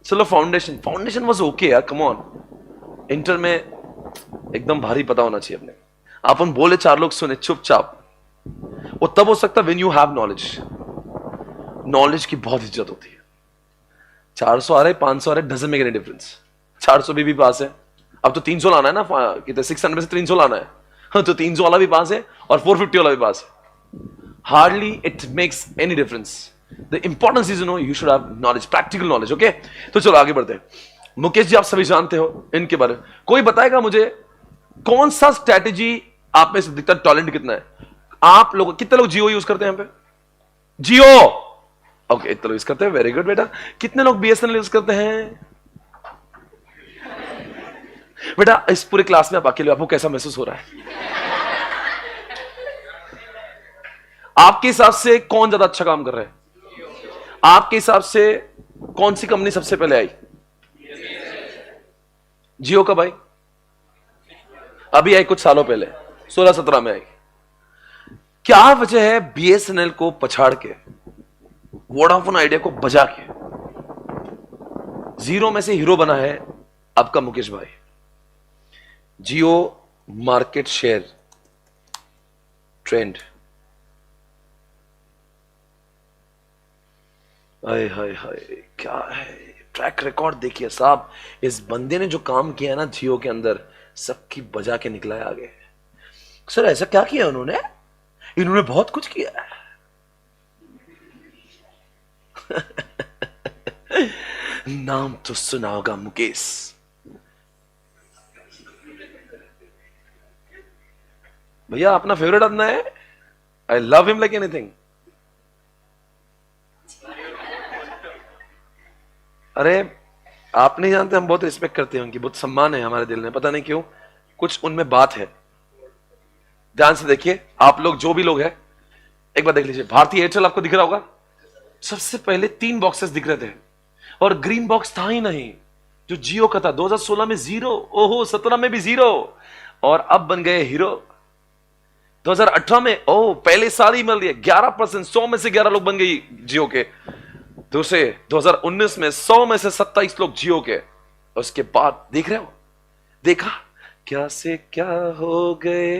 चलो फाउंडेशन वाज ओके यार, कम ऑन। इंटर में एकदम भारी पता होना चाहिए अपने। अपन बोले 4 लोग सुने चुपचाप, वो तब हो सकता when you have knowledge. Knowledge की बहुत इज्जत होती है। 400 आ रहे 500 आ रहे डजंट मेक एनी डिफरेंस। 400 भी पास है, अब तो 300 लाना है ना, कितने 600 से 300 लाना है। हाँ, तो 300 वाला भी पास है और 450 वाला भी पास है। Hardly it makes any difference. The importance is you should have knowledge, practical knowledge. Okay, तो चलो आगे बढ़ते हैं। मुकेश जी आप सभी जानते हो इनके बारे में, कोई बताएगा मुझे कौन सा स्ट्रैटेजी आप में से दिखता है, टैलेंट कितना है? आप लोग कितने लोग जियो यूज करते हैं यहां पे? जियो, ओके, इतने लोग यूज करते हैं, वेरी गुड बेटा। कितने लोग बीएसएनएल यूज करते हैं? बेटा इस पूरे क्लास में आप अकेले, आपको कैसा महसूस हो रहा है? आपके हिसाब से कौन ज्यादा अच्छा काम कर रहा है? आपके हिसाब से कौन सी कंपनी सबसे पहले आई? जियो कब आई? अभी आई कुछ सालों पहले, 16-17 में आई। क्या वजह है बीएसएनएल को पछाड़ के, वोडाफोन आइडिया को बजा के जीरो में से हीरो बना है आपका मुकेश भाई? जियो मार्केट शेयर ट्रेंड, हाय हाय हाय, क्या है ट्रैक रिकॉर्ड देखिए साहब। इस बंदे ने जो काम किया ना जियो के अंदर, सबकी बजा के निकला है आगे। सर ऐसा क्या किया उन्होंने? इन्होंने बहुत कुछ किया है। नाम तो सुना होगा मुकेश। भैया अपना फेवरेट आदमी है, I love him like anything. अरे आप नहीं जानते, हम बहुत रिस्पेक्ट करते हैं उनकी, बहुत सम्मान है हमारे दिल में, पता नहीं क्यों, कुछ उनमें बात है। ध्यान से देखिए आप लोग, जो भी लोग हैं, एक बार देख लीजिए। भारतीय एयरटेल आपको दिख रहा होगा, सबसे पहले 3 बॉक्सेस दिख रहे थे और ग्रीन बॉक्स था ही नहीं, जो जियो का था। 2016 में 0, ओहो 17 में भी 0, और अब बन गए हीरो। 2018 में ओह पहले साल ही मिल रही है 11%, 100 में से 11 लोग बन गई जियो के। दूसरे 2019 में 100 में से 27 लोग जियो के। उसके बाद देख रहे हो, देखा क्या से क्या हो गए,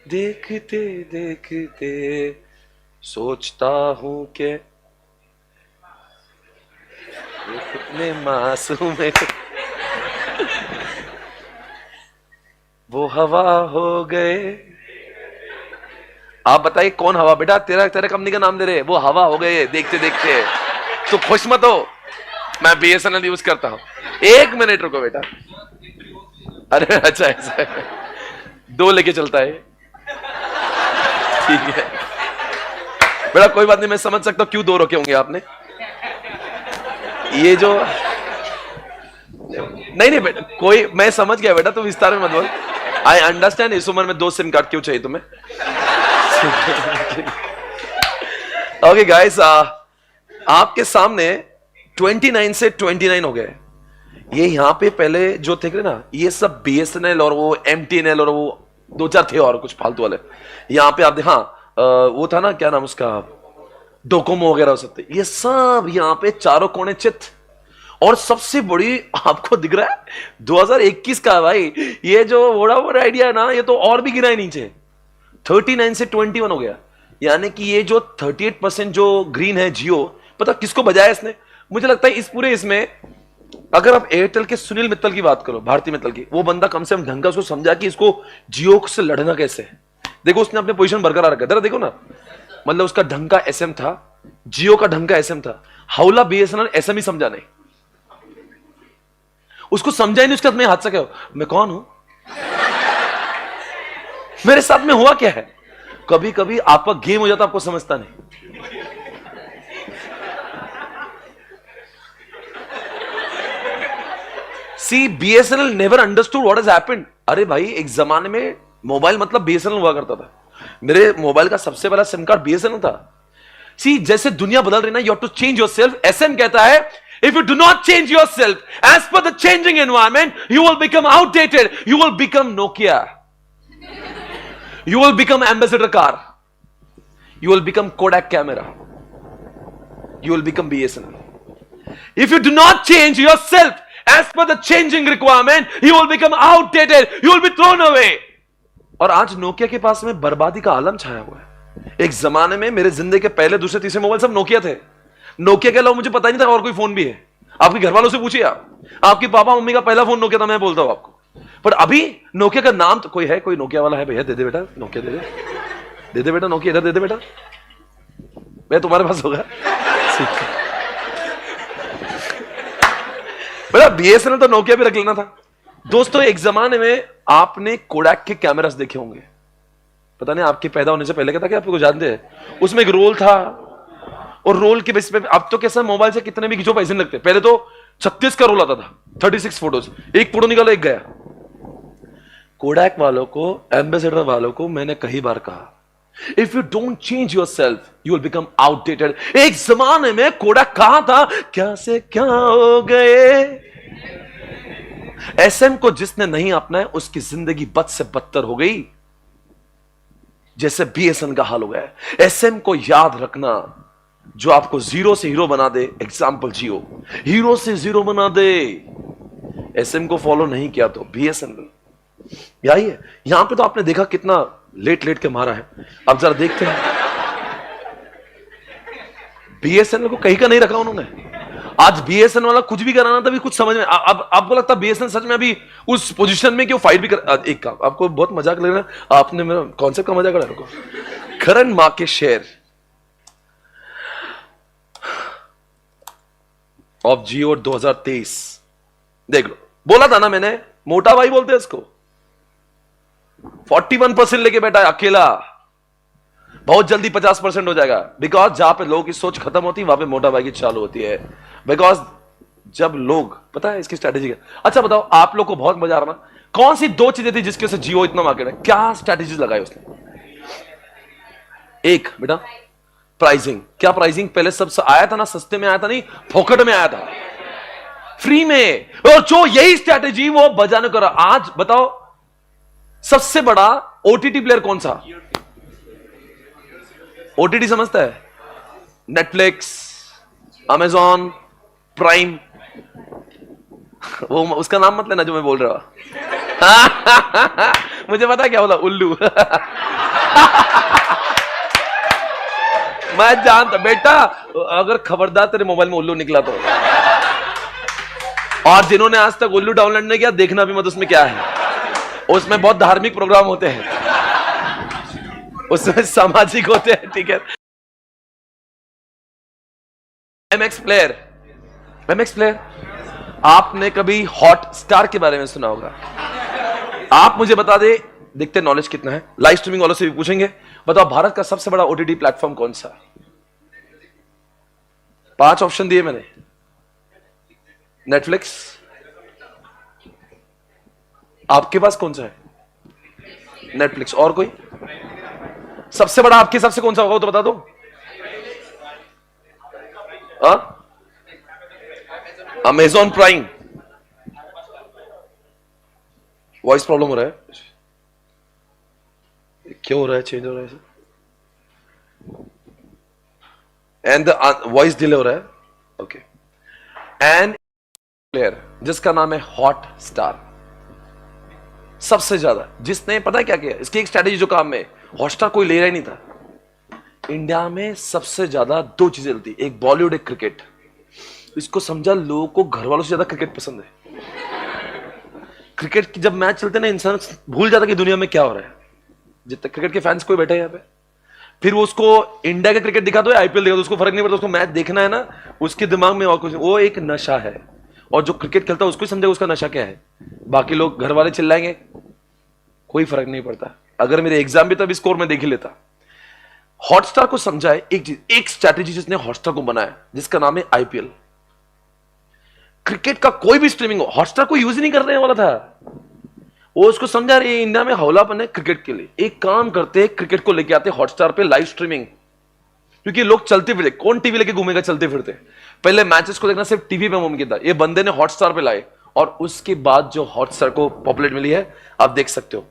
देखते देखते सोचता हूं कि कितने मासूम है, वो हवा हो गए। आप बताइए कौन हवा? बेटा तेरा तेरा कंपनी का नाम दे रहे, वो हवा हो गए देखते देखते। तो खुश मत हो, मैं बीएसएनएल यूज करता हूं। 1 मिनट रुको बेटा। अरे अच्छा ऐसा है, 2 लेके चलता है, ठीक है बेटा, कोई बात नहीं, मैं समझ सकता हूं क्यों 2 रखे होंगे आपने। ये जो नहीं बेटा, कोई, मैं समझ गया बेटा, तुम विस्तार में मत बोल। आई अंडरस्टैंड इस उम्र में 2 सिम कार्ड क्यों चाहिए तुम्हें। ओके गाइस, आपके सामने 29 से 29 हो गए। ये यहां पे पहले जो थे ना, ये सब बीएसएनएल और वो एमटीएनएल और वो 2-4 थे और कुछ फालतू वाले। यहां पे आप हाँ, वो था ना, क्या नाम उसका, डोकोमो वगैरह सब थे। ये सब यहां पे चारों कोने चित। और सबसे बड़ी आपको दिख रहा है 2021 का भाई, ये जो वोडाफोन आइडिया है ना, ये तो और भी गिरा है नीचे, 39 से 21 हो गया। यानी कि ये जो 38% जो ग्रीन है जियो, पता किसको बजाया इसने? मुझे लगता है इस पूरे इसमें, अगर आप एयरटेल के सुनील मित्तल की बात करो, भारती मित्तल की, वो बंदा कम से कम ढंग का उसको समझा कि इसको जियो से लड़ना कैसे है। देखो उसने अपने पोजीशन बरकरार रखा, जरा देखो ना, मतलब उसका ढंग का एसएम था, जियो का ढंग का एसएम था। हाउला बीएसएनएल एसएम ही समझा नहीं, उसको समझा ही नहीं। उसके साथ में हाथ से क्या, मैं कौन हूं, मेरे साथ में हुआ क्या है। कभी कभी आपका गेम हो जाता, आपको समझता नहीं। See BSNL never understood what has happened. अरे भाई एक जमाने में मोबाइल मतलब बीएसएनएल हुआ करता था। मेरे मोबाइल का सबसे पहला सिम कार्ड बीएसएनएल था। सी जैसे दुनिया बदल रही ना, you have to change yourself. SM कहता है if you do not change yourself as per the changing environment, you will become outdated, you will become Nokia, you will become ambassador car, you will become Kodak camera, you will become BSNL. If you do not change yourself as per the changing requirement, you will become outdated, you will be thrown away. और आज Nokia के पास में बर्बादी का आलम छाया हुआ है। एक जमाने में मेरे जिंदगी के पहले दूसरे तीसरे मोबाइल सब नोकिया थे। नोकिया के अलावा मुझे पता ही नहीं था और कोई फोन भी है। आपके घर वालों से पूछिए, आपके पापा मम्मी का पहला फोन नोकिया था, मैं बोलता हूं आपको। पर अभी नोकिया का नाम तो कोई है, कोई नोकिया वाला है भैया? दे दे बेटा नोकिया, दे दे बेटा नोकिया, इधर दे दे बेटा, भैया तुम्हारे पास होगा। बेटा बीएसएनएल तो नोकिया भी रख लेना था। दोस्तों एक जमाने में आपने कोडैक के कैमरास देखे होंगे, पता नहीं आपके पैदा होने से पहले क्या था, क्या आपको जानते हैं? उसमें एक रोल था और रोल के बेस पे, अब तो कैसा मोबाइल से कितने भी खींचो पैसे नहीं लगते। पहले तो 36 का रोल आता था, 36 फोटोज, एक फोटो निकाला एक गया। कोडैक वालों को, एम्बेसडर वालों को मैंने कई बार कहा, if you don't change your self you will become outdated. एक जमाने में कोडैक कहां था, क्या से क्या हो गए। एसएम को जिसने नहीं अपनाया उसकी जिंदगी बद से बदतर हो गई, जैसे बीएसएन का हाल हो गया। एसएम को याद रखना, जो आपको जीरो से हीरो बना दे, एग्जाम्पल जियो, हीरो से जीरो बना दे। एसएम को फॉलो नहीं किया तो बीएसएन यही है। यहां पे तो आपने देखा कितना लेट लेट के मारा है। अब जरा देखते हैं, बीएसएनएल को कहीं का नहीं रखा उन्होंने। आज बीएसएनएल वाला कुछ भी कराना था भी कुछ समझ में, अब आपको लगता है बीएसएनएल सच में अभी उस पोजीशन में कि वो फाइट भी कर। एक काम आपको बहुत मजाक लग रहा है, आपने मेरा कॉन्सेप्ट का मजाक उड़ाया। करंट मार्केट शेयर ऑफ जियो 2023 देख लो। बोला था ना मैंने, मोटा भाई बोलते हैं इसको। 41% लेके बैठा है अकेला, बहुत जल्दी 50% हो जाएगा। बिकॉज जहां पे लोगों की सोच खत्म होती है वहां पे मोटा भाई की चालू होती है। बिकॉज जब लोग, पता है इसकी स्ट्रेटेजी क्या? अच्छा बताओ, आप लोग को बहुत मजा आ रहा ना, कौन सी दो चीजें थी जिसकी वजह से जियो इतना मार्केट है? क्या स्ट्रेटेजीज लगाई उसने? एक बेटा प्राइसिंग। क्या प्राइसिंग? पहले सब आया था ना, सस्ते में आया था, नहीं फोकट में आया था, फ्री में। और जो यही स्ट्रेटेजी वो बजाने कर रहा। आज बताओ सबसे बड़ा ओटीटी प्लेयर कौन सा? ओटीटी समझता है? नेटफ्लिक्स, अमेजॉन प्राइम, वो उसका नाम मत लेना जो मैं बोल रहा हूं। मुझे पता क्या बोला, उल्लू। मैं जानता बेटा, अगर खबरदार तेरे मोबाइल में उल्लू निकला तो। और जिन्होंने आज तक उल्लू डाउनलोड नहीं किया, देखना भी मत उसमें क्या है। उसमें बहुत धार्मिक प्रोग्राम होते हैं, उसमें सामाजिक होते हैं, ठीक है। एमएक्स प्लेयर, एमएक्स प्लेयर, आपने कभी हॉट स्टार के बारे में सुना होगा? आप मुझे बता दे, देखते नॉलेज कितना है। लाइव स्ट्रीमिंग वालों से भी पूछेंगे, बताओ भारत का सबसे बड़ा ओटीटी प्लेटफॉर्म कौन सा? 5 ऑप्शन दिए मैंने। नेटफ्लिक्स, आपके पास कौन सा है? नेटफ्लिक्स, और कोई? सबसे बड़ा आपके हिसाब से कौन सा होगा तो बता दो। Amazon prime. वॉइस प्रॉब्लम हो रहा है, क्यों हो रहा है? चेंज हो रहा है एंड वॉइस डिले हो रहा है। ओके, एंड प्लेयर जिसका नाम है हॉट स्टार, सबसे ज्यादा जिसने, पता है क्या किया? इसकी एक स्ट्रेटेजी जो काम में, हॉटस्टार कोई ले रहा ही नहीं था। इंडिया में सबसे ज्यादा 2 चीजें चलती, एक बॉलीवुड एक क्रिकेट। इसको समझा, लोगों को घर वालों से ज्यादा क्रिकेट पसंद है। क्रिकेट की जब मैच चलते ना, इंसान भूल जाता कि दुनिया में क्या हो रहा है। जितने क्रिकेट के फैंस कोई बैठे हैं यहाँ पे, फिर वो उसको इंडिया का क्रिकेट दिखा दो या आईपीएल दिखा दो, उसको फर्क नहीं पड़ता। उसको मैच देखना है ना, उसके दिमाग में और कुछ, वो एक नशा है। और जो क्रिकेट खेलता है उसको समझेगा उसका नशा क्या है। बाकी लोग घर वाले चिल्लाएंगे, कोई फर्क नहीं पड़ता। अगर मेरे एग्जाम भी तब स्कोर में देख ही लेता। हॉटस्टार को समझाए एक चीज, एक स्ट्रैटेजी जिसने हॉटस्टार को बनाया, जिसका नाम है आईपीएल। क्रिकेट का कोई भी स्ट्रीमिंग हो, हॉटस्टार को यूज ही नहीं करने वाला था। वो उसको समझा रही है इंडिया में हौलापन है क्रिकेट के लिए, एक काम करते, क्रिकेट को लेके आते हॉटस्टार पे लाइव स्ट्रीमिंग। क्योंकि लोग चलते फिरते, कौन टीवी लेके घूमेगा चलते फिरते? पहले मैचेस को देखना सिर्फ टीवी पे मुमकिन था, ये बंदे ने हॉटस्टार पे लाए। और उसके बाद जो हॉटस्टार को पॉपुलर मिली है, आप देख सकते हो।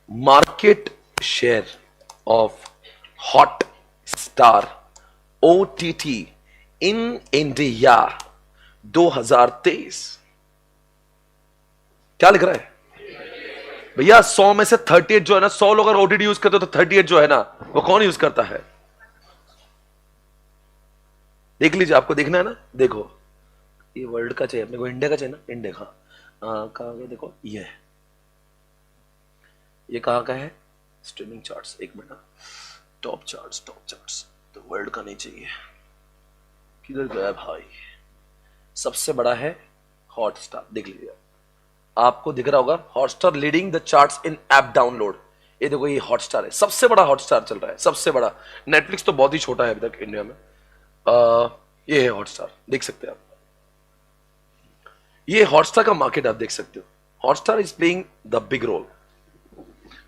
Market share of hot star OTT in India 2023, क्या लिख रहा है? भैया 100 में से 38 जो है ना, 100 लोग अगर ओटीटी यूज करते हो तो 38 जो है ना वो कौन यूज करता है? देख लीजिए, आपको देखना है ना, देखो ये वर्ल्ड का चाहिए, अपने को इंडिया का चाहिए ना, इंडिया का कहाँ गया? देखो ये कहाँ का है? स्ट्रीमिंग चार्ट्स, एक मिनट, टॉप चार्ट्स तो वर्ल्ड का नहीं चाहिए, किधर गया भाई? सबसे बड़ा है हॉटस्टार, देख लीजिए, आपको दिख रहा होगा Hotstar leading the charts in app download. ये देखो, ये हॉटस्टार है, सबसे बड़ा हॉटस्टार चल रहा है, सबसे बड़ा। नेटफ्लिक्स तो बहुत ही छोटा है अभी तक इंडिया में। ये है हॉटस्टार, देख सकते हैं आप, ये हॉटस्टार का मार्केट आप देख सकते हो। Hotstar is playing the big role.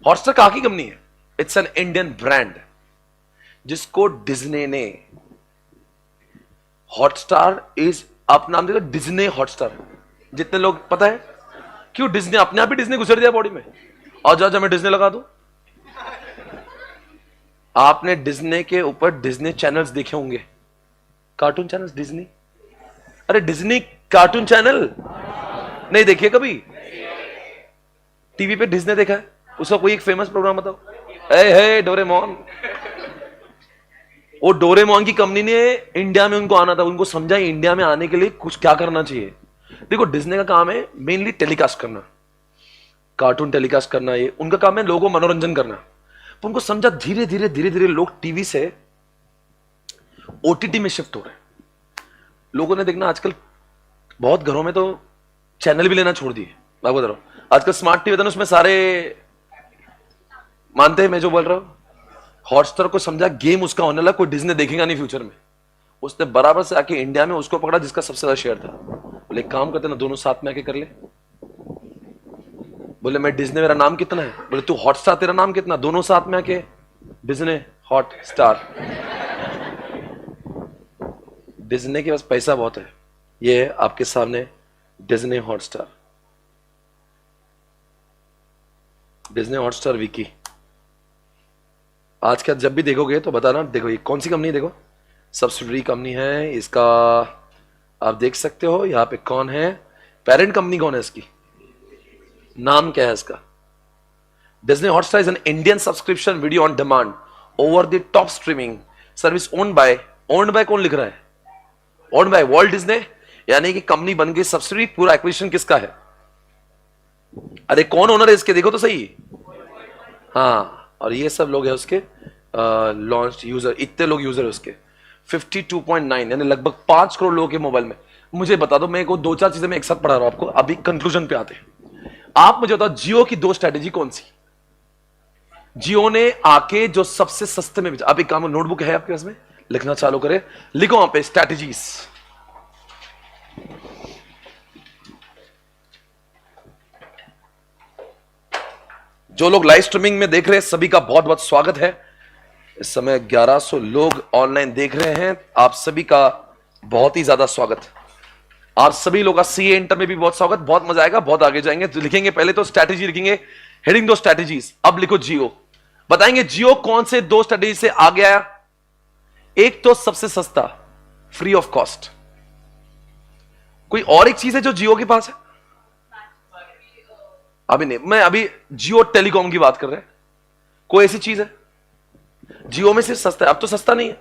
Hotstar कहां की कंपनी है? इट्स एन इंडियन ब्रांड जिसको डिज्नी ने, हॉटस्टार इज, आप नाम देखो डिज्नी हॉटस्टार। जितने लोग पता है क्यों डिज्नी, अपने आप ही डिज्नी घुसर दिया बॉडी में, और जा मैं डिज्नी लगा दूं। आपने डिज्नी के ऊपर डिज्नी चैनल्स देखे होंगे, कार्टून चैनल्स डिज्नी, अरे डिज्नी कार्टून चैनल नहीं देखिए कभी? टीवी पे डिज्नी देखा है? उसका कोई एक फेमस प्रोग्राम बताओ। हे डोरेमोन, वो डोरेमोन की कंपनी ने इंडिया में उनको आना था, उनको समझा इंडिया में आने के लिए कुछ क्या करना चाहिए। देखो डिज्नी का काम है मेनली टेलीकास्ट करना, कार्टून टेलीकास्ट करना, ये उनका काम है, लोगों को मनोरंजन करना। तो उनको समझा धीरे धीरे लोग टीवी से ओटीटी में शिफ्ट हो रहे हैं। लोगों ने देखना आजकल बहुत घरों में तो चैनल भी लेना छोड़ दिए। मैं बता रहा हूं, आजकल स्मार्ट टीवी था ना, उसमें सारे मानते हैं मैं जो बोल रहा हूं। हॉटस्टार को समझा गेम उसका होने लगा, कोई डिज्नी देखेगा नहीं फ्यूचर में। उसने बराबर से आके इंडिया में उसको पकड़ा जिसका सबसे ज्यादा शेयर था। बोले काम करते ना, दोनों साथ में आके कर ले। बोले मैं डिज्नी, मेरा नाम कितना है? बोले तू हॉटस्टार, तेरा नाम कितना? दोनों साथ में आके डिज्नी हॉटस्टार। डिज्नी के पास पैसा बहुत है। ये है आपके सामने Disney Hotstar, Disney Hotstar Vicky. आज का जब भी देखोगे तो बताना, देखो ये कौन सी कंपनी है, देखो सब्सिडरी कंपनी है इसका, आप देख सकते हो यहां पे कौन है, पेरेंट कंपनी कौन है इसकी, नाम क्या है इसका? Disney Hotstar is an Indian subscription video on demand over the top streaming service owned by कौन लिख रहा है? ओन्ड बाय वॉल्ट डिज्नी, यानी कि कंपनी बन गई सब्सिडरी। पूरा एक्विजिशन किसका है? अरे कौन ओनर है इसके, देखो तो सही। हाँ, और ये सब लोग हैं उसके लॉन्च यूजर, इतने लोग यूजर है उसके 52.9, यानी लगभग 5 करोड़ लोगों के मोबाइल में। मुझे बता दो, मैं को 2-4 चीजें मैं एक साथ पढ़ा रहा हूं आपको, अभी कंक्लूजन पे आते हैं। आप मुझे बताओ जियो की 2 स्ट्रेटेजी कौन सी? जियो ने आके जो सबसे सस्ते में, अभी काम, नोटबुक है आपके पास में, लिखना चालू करे, लिखो वहां पे स्ट्रेटेजीज। जो लोग लाइव स्ट्रीमिंग में देख रहे हैं सभी का बहुत बहुत स्वागत है। इस समय 1100 लोग ऑनलाइन देख रहे हैं, आप सभी का बहुत ही ज्यादा स्वागत। आप सभी लोग का सीए इंटर में भी बहुत स्वागत, बहुत मजा आएगा, बहुत आगे जाएंगे। तो लिखेंगे पहले तो स्ट्रैटेजी लिखेंगे, हेडिंग 2 स्ट्रैटेजीज। अब लिखो जियो, बताएंगे जियो कौन से 2 स्ट्रैटेजी से आ गया। एक तो सबसे सस्ता, फ्री ऑफ कॉस्ट। कोई और एक चीज है जो जियो के पास है? अभी नहीं, मैं अभी जियो टेलीकॉम की बात कर रहे हैं। कोई ऐसी चीज है जियो में सिर्फ सस्ता है? अब तो सस्ता नहीं है,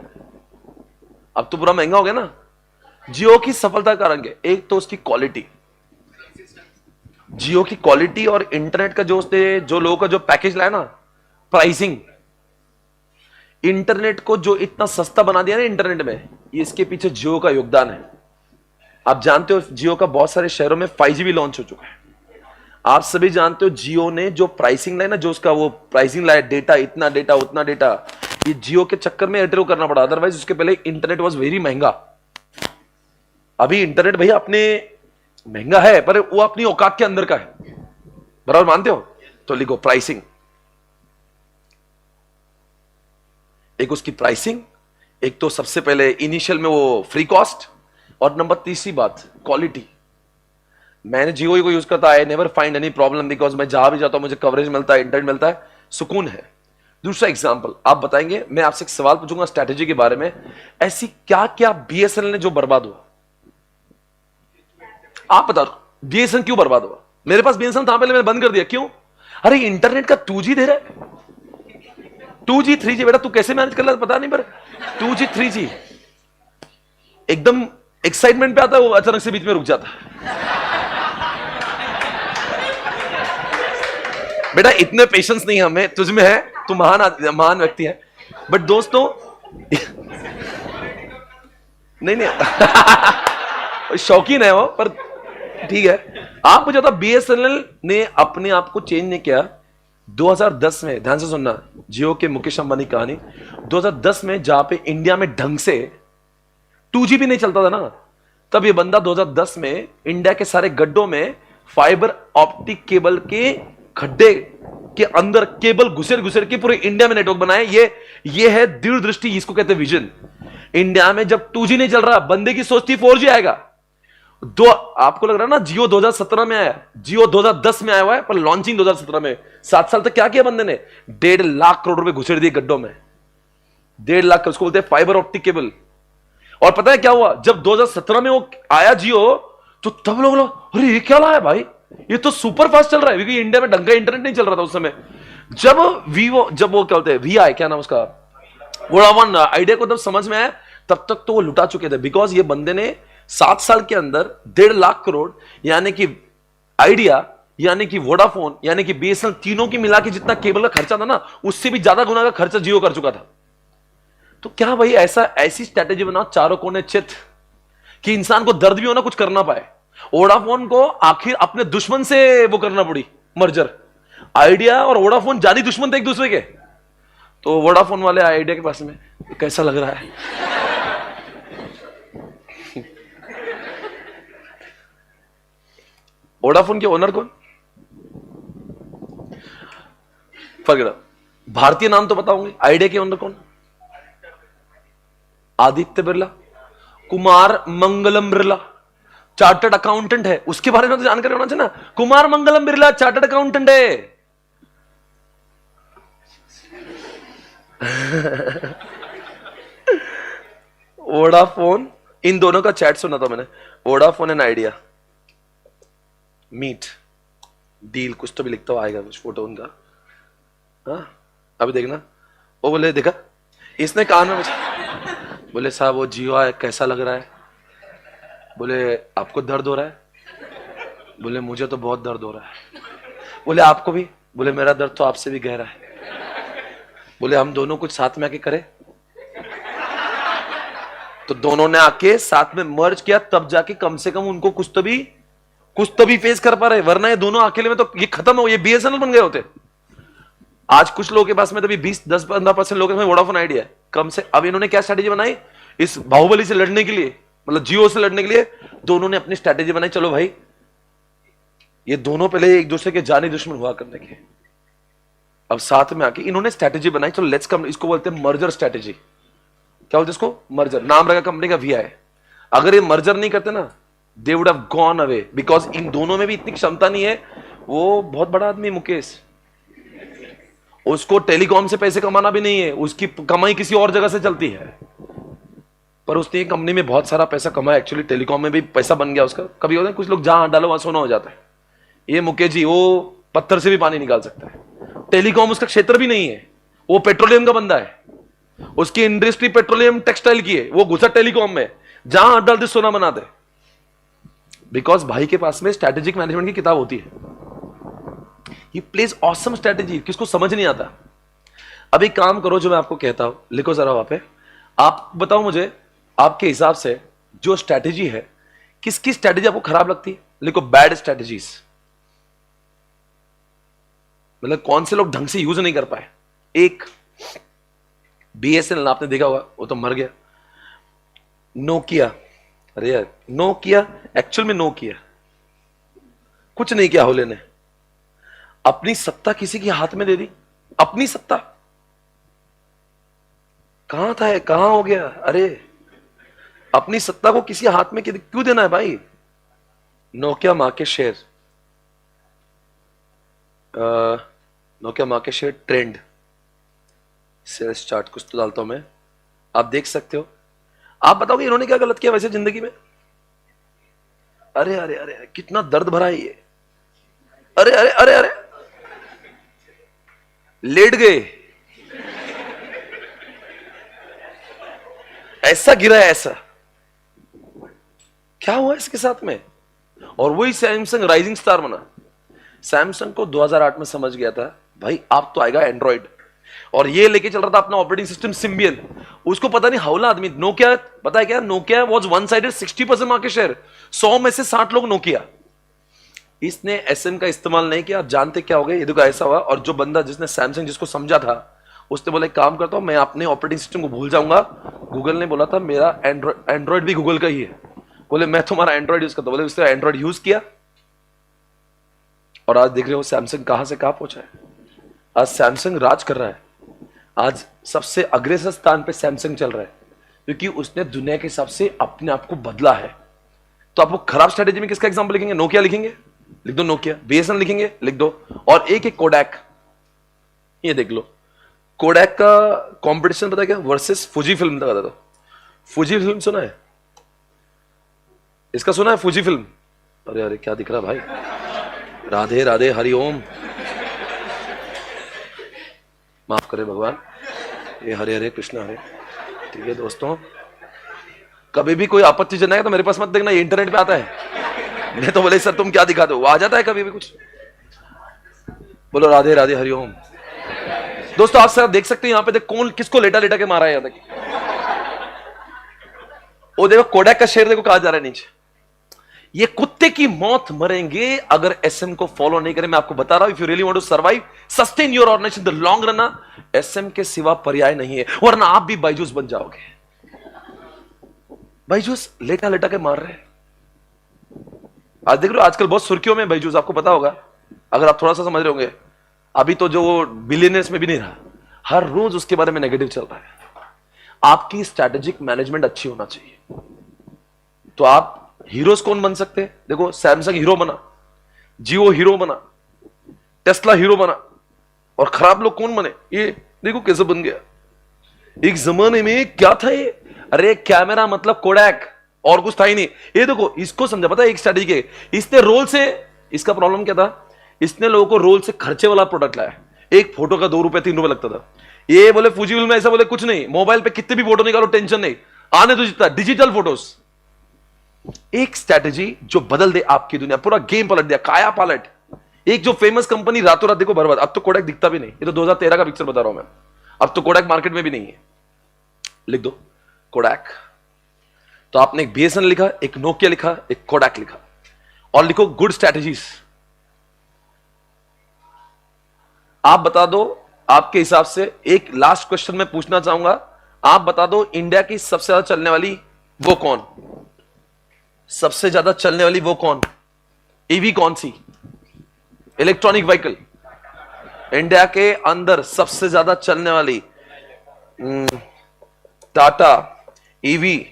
अब तो पूरा महंगा हो गया ना। जियो की सफलता का रंग है एक तो उसकी क्वालिटी, जियो की क्वालिटी, और इंटरनेट का जो उसने, जो लोगों का जो पैकेज लाया ना, प्राइसिंग। इंटरनेट को जो इतना सस्ता बना दिया ना इंटरनेट में, ये इसके पीछे जियो का योगदान है। आप जानते हो जियो का बहुत सारे शहरों में 5G भी लॉन्च हो चुका है। आप सभी जानते हो जियो ने जो प्राइसिंग लाया ना, जो उसका वो प्राइसिंग लाया, डेटा, इतना डेटा उतना डेटा, ये जियो के चक्कर में एयरटेल को करना पड़ा। अदरवाइज उसके पहले इंटरनेट वाज वेरी महंगा। अभी इंटरनेट भैया अपने महंगा है पर वो अपनी औकात के अंदर का है, बराबर मानते हो? तो लिखो प्राइसिंग, एक उसकी प्राइसिंग, एक तो सबसे पहले इनिशियल में वो फ्री कॉस्ट, और नंबर तीसरी बात क्वालिटी। मैंने जियो को यूज करता, I never find any problem, because मैं जहां भी जाता हूं मुझे कवरेज मिलता है, इंटरनेट मिलता है, सुकून है। दूसरा एग्जांपल आप बताएंगे, मैं आपसे एक सवाल पूछूंगा स्ट्रैटेजी के बारे में, ऐसी क्या क्या बीएसएनएल ने जो बर्बाद हुआ, आप बता दो बीएसएनएल क्यों बर्बाद हुआ? मेरे पास बीएसएनएल था पहले, मैंने बंद कर दिया, क्यों? अरे इंटरनेट का 2G दे रहा है, 2G 3G बेटा, तू कैसे मैनेज कर रहा है पता नहीं, पर 2G 3G एकदम एक्साइटमेंट पे आता है, वो अचानक से बीच में रुक जाता है। बेटा इतने पेशेंस नहीं हमें, तुझ में है, तू महान व्यक्ति है। बट दोस्तों नहीं नहीं शौकीन है वो, पर ठीक है। आप मुझे बता, BSNL ने अपने आप को चेंज नहीं किया 2010 में, ध्यान से सुनना, जियो के मुकेश अंबानी की कहानी। 2010 में जहां पे इंडिया में ढंग से 2G भी नहीं चलता था ना, तब ये बंदा 2010 में इंडिया के सारे गड्ढों में फाइबर ऑप्टिक केबल के खड्डे के अंदर केबल घुसेर के पूरे इंडिया में नेटवर्क बनाए। ये है दूरदृष्टि, इसको कहते हैं विजन। इंडिया में जब 2G नहीं चल रहा, बंदे की सोच थी 4G आएगा। आपको लग रहा है ना जियो 2017 में आया, जियो 2010 में आया हुआ है, पर लॉन्चिंग 2017 में। 7 साल तक क्या किया बंदे ने? 1.5 लाख करोड़ रुपए घुसेड़ दिए गड्ढों में, 1.5 लाख, उसको बोलते हैं फाइबर ऑप्टिक केबल। और पता है क्या हुआ? जब 2017 में वो आया जियो, तो तब लोग अरे ये क्या लाया भाई, ये तो सुपर फास्ट चल रहा है, क्योंकि इंडिया में ढंग का इंटरनेट नहीं चल रहा था उस समय। जब वो क्या बोलते हैं, VI, क्या नाम उसका, वोडाफोन आइडिया को तब समझ में आया, तब तक तो वो लुटा चुके थे। बिकॉज ये बंदे ने 7 साल के अंदर 1.5 लाख करोड़, यानी कि आइडिया, यानी कि वोडाफोन, यानी कि BSNL, तीनों की मिला के जितना केबल का खर्चा था ना, उससे भी ज्यादा गुना का खर्चा जियो कर चुका था। तो क्या भाई ऐसी स्ट्रैटेजी बनाओ चारों कोने चित, कि इंसान को दर्द भी हो ना कुछ करना पाए। वोडाफोन को आखिर अपने दुश्मन से वो करना पड़ी मर्जर, आइडिया और वोडाफोन जानी दुश्मन थे एक दूसरे के। तो वोडाफोन वाले आइडिया के पास में, कैसा लग रहा है? वोडाफोन के ओनर कौन? फर्क, भारतीय नाम तो बताऊंगी। आइडिया के ओनर कौन? आदित्य बिरला, कुमार मंगलम बिरला, चार्टर्ड अकाउंटेंट है, उसके बारे में तो जानकारी होना चाहिए ना। कुमार मंगलम बिरला चार्टर्ड अकाउंटेंट है। वोडाफोन, इन दोनों का चैट सुना था मैंने, Vodafone and Idea meet deal, कुछ तो भी लिखता हुआ आएगा, कुछ फोटो उनका। हाँ अभी देखना। वो बोले देखा, इसने कहा ना मुझे, बोले साहब वो जियो है, कैसा लग रहा है? बोले आपको दर्द हो रहा है? बोले मुझे तो बहुत दर्द हो रहा है। बोले आपको भी? बोले मेरा दर्द तो आपसे भी गहरा है। बोले हम दोनों कुछ साथ में आके करें? तो दोनों ने आके साथ में मर्ज किया, तब जाके कम से कम उनको कुछ तो भी फेस कर पा रहे, वरना ये दोनों अकेले में तो ये खत्म हो, ये BSNL बन गए होते। आज कुछ लोगों के पास में तभी 10-15% लोगों में वोडाफोन आइडिया है कम से। अब इन्होंने क्या स्ट्रेटेजी बनाई इस बाहुबली से लड़ने के लिए, मतलब जियो से लड़ने के लिए दोनों ने अपनी स्ट्रेटेजी बनाई। चलो भाई, ये दोनों पहले एक दूसरे के जानी दुश्मन हुआ करने के, अब साथ में आके इन्होंने स्ट्रेटेजी बनाई। चलो लेट्स कम, इसको बोलते हैं मर्जर स्ट्रेटेजी। क्या बोलते हैं इसको? मर्जर। नाम रखा कंपनी का VI। अगर ये मर्जर नहीं करते ना, they would have gone away, because in दोनों में भी इतनी क्षमता नहीं है। वो बहुत बड़ा आदमी मुकेश, उसको टेलीकॉम से पैसे कमाना भी नहीं है, उसकी कमाई किसी और जगह से चलती है। पर उसने कंपनी में बहुत सारा पैसा कमाया, एक्चुअली टेलीकॉम में भी पैसा बन गया उसका। कभी होता है कुछ लोग जहां डालो वहां सोना हो जाता है। ये मुकेश जी, वो पत्थर से भी पानी निकाल सकता है। टेलीकॉम उसका क्षेत्र भी नहीं है, वो पेट्रोलियम का बंदा है, उसकी इंडस्ट्री पेट्रोलियम टेक्सटाइल की है, वो घुसा टेलीकॉम में, जहां हाथ डालते सोना बनाते। बिकॉज भाई के पास में स्ट्रेटेजिक मैनेजमेंट की किताब होती है। ही प्लेज ऑसम स्ट्रेटेजी, किसको समझ नहीं आता। अब एक काम करो, जो मैं आपको कहता हूं, लिखो जरा वहां पे। आप बताओ मुझे, आपके हिसाब से जो स्ट्रेटेजी है, किसकी स्ट्रेटेजी आपको खराब लगती है? लिखो बैड स्ट्रेटेजीज, मतलब कौन से लोग ढंग से यूज नहीं कर पाए। एक BSNL आपने देखा होगा, वो तो मर गया। नोकिया, अरे यार नोकिया, एक्चुअल में नोकिया कुछ नहीं किया होले ने, अपनी सत्ता किसी के हाथ में दे दी। अपनी सत्ता कहां था, कहां हो गया? अरे अपनी सत्ता को किसी हाथ में क्यों देना है भाई? Nokia market share, Nokia market share trend, sales chart कुछ तो डालता हूं मैं, आप देख सकते हो। आप बताओगे इन्होंने क्या गलत किया वैसे जिंदगी में? अरे अरे अरे कितना दर्द भरा है ये। अरे अरे अरे अरे लेट गए, ऐसा गिरा है ऐसा, क्या हुआ इसके साथ में? और वही सैमसंग राइजिंग स्टार बना। सैमसंग को 2008 में समझ गया था भाई आप तो आएगा एंड्रॉइड, और ये लेके चल रहा था अपना ऑपरेटिंग सिस्टम सिम्बियन। उसको पता नहीं हौला आदमी नोकिया, पता है क्या Nokia was one sided 60% market share, 100 में से 60 लोग नोकिया। इसने एसएम का इस्तेमाल नहीं किया। आप जानते क्या हो गया? ये देखो ऐसा हुआ, और जो बंदा जिसने सैमसंग जिसको समझा था उसने बोला एक काम करता हूं मैं अपने ऑपरेटिंग सिस्टम को भूल जाऊंगा। गूगल ने बोला था मेरा एंड्रॉइड भी गूगल का ही है, बोले मैं तुम्हारा एंड्रॉइड यूज करता हूं, बोले उसने एंड्रॉइड यूज किया, और आज देख रहे हो सैमसंग कहां से कहां पहुंचा है। आज सैमसंग राज कर रहा है, आज सबसे अग्रेसर स्थान पे सैमसंग चल रहा है, क्योंकि उसने दुनिया के हिसाब से अपने आप को बदला है। तो आपको खराब स्ट्रेटेजी में किसका एग्जांपल लिखेंगे? नोकिया लिखेंगे, लिख दो नोकिया। बीएसएनएल लिखेंगे, लिख दो। और एक कोडैक, ये देख लो कोडैक का कंपटीशन पता है क्या? वर्सेस फुजी फिल्म का था। फुजी फिल्म सुना है? इसका सुना है फुजी फिल्म? अरे अरे क्या दिख रहा भाई, राधे राधे हरिओम, माफ करे भगवान, ये हरे हरे कृष्णा हरे। ठीक है दोस्तों, कभी भी कोई आपत्तिजनक है तो मेरे पास मत देखना, ये इंटरनेट पे आता है। मैं तो बोले सर तुम क्या दिखाते हो, आ जाता है कभी भी कुछ। बोलो राधे राधे हरिओम। दोस्तों आप सर देख सकते हैं यहां पे, देख कौन किसको लेटा लेटा के मारा है। यहां तक वो देखो कोडैक का शेयर देखो कहा जा रहा है नीचे। ये कुत्ते की मौत मरेंगे अगर एसएम को फॉलो नहीं करें। मैं आपको बता रहा हूं, if you really want to survive sustain your organisation the long run, SM के सिवा पर्याय नहीं है, वरना आप भी बायजूस बन जाओगे। बायजूस लेटा लेटा के मार रहे हैं। आज देख रहे हो आजकल बहुत सुर्खियों में बायजूस, आपको पता होगा अगर आप थोड़ा सा समझ रहे होंगे। अभी तो जो बिलियनर्स में भी नहीं रहा, हर रोज उसके बारे में नेगेटिव चल रहा है। आपकी स्ट्रैटेजिक मैनेजमेंट अच्छी होना चाहिए, तो आप हीरोज कौन बन सकते हैं? देखो सैमसंग हीरो बना, जियो हीरो बना, टेस्ला हीरो बना, और खराब लोग कौन बने? ये देखो कैसे बन गया। एक जमाने में क्या था ये? अरे कैमरा मतलब कोडैक, और कुछ था ही नहीं। ये देखो इसको समझा, पता है एक स्ट्रैटेजी के, इसने रोल से, इसका प्रॉब्लम क्या था, इसने लोगों को रोल से खर्चे वाला प्रोडक्ट लाया। एक फोटो का 2 रुपए 3 रुपए लगता था। ये बोले फुजीफिल्म में ऐसा बोले कुछ नहीं, मोबाइल पे कितने भी फोटो निकालो टेंशन नहीं, आने तो जितना डिजिटल फोटोज। एक स्ट्रैटेजी जो बदल दे आपकी दुनिया, पूरा गेम पलट दिया, काया पलट। एक जो फेमस कंपनी रातों रात देखो बर्बाद। अब तो कोडैक दिखता भी नहीं, ये तो 2013 का पिक्चर बता रहा हूं मैं। अब तो कोडैक मार्केट में भी नहीं है। लिख दो कोडैक। तो आपने एक बीएसएनएल लिखा, एक नोकिया लिखा, एक कोडैक लिखा, और लिखो गुड स्ट्रैटेजीज। आप बता दो आपके हिसाब से, एक लास्ट क्वेश्चन मैं पूछना चाहूंगा, आप बता दो इंडिया की सबसे ज्यादा चलने वाली वो कौन, सबसे ज्यादा चलने वाली वो कौन, ईवी कौन सी, इलेक्ट्रॉनिक व्हीकल इंडिया के अंदर सबसे ज्यादा चलने वाली? Tata EV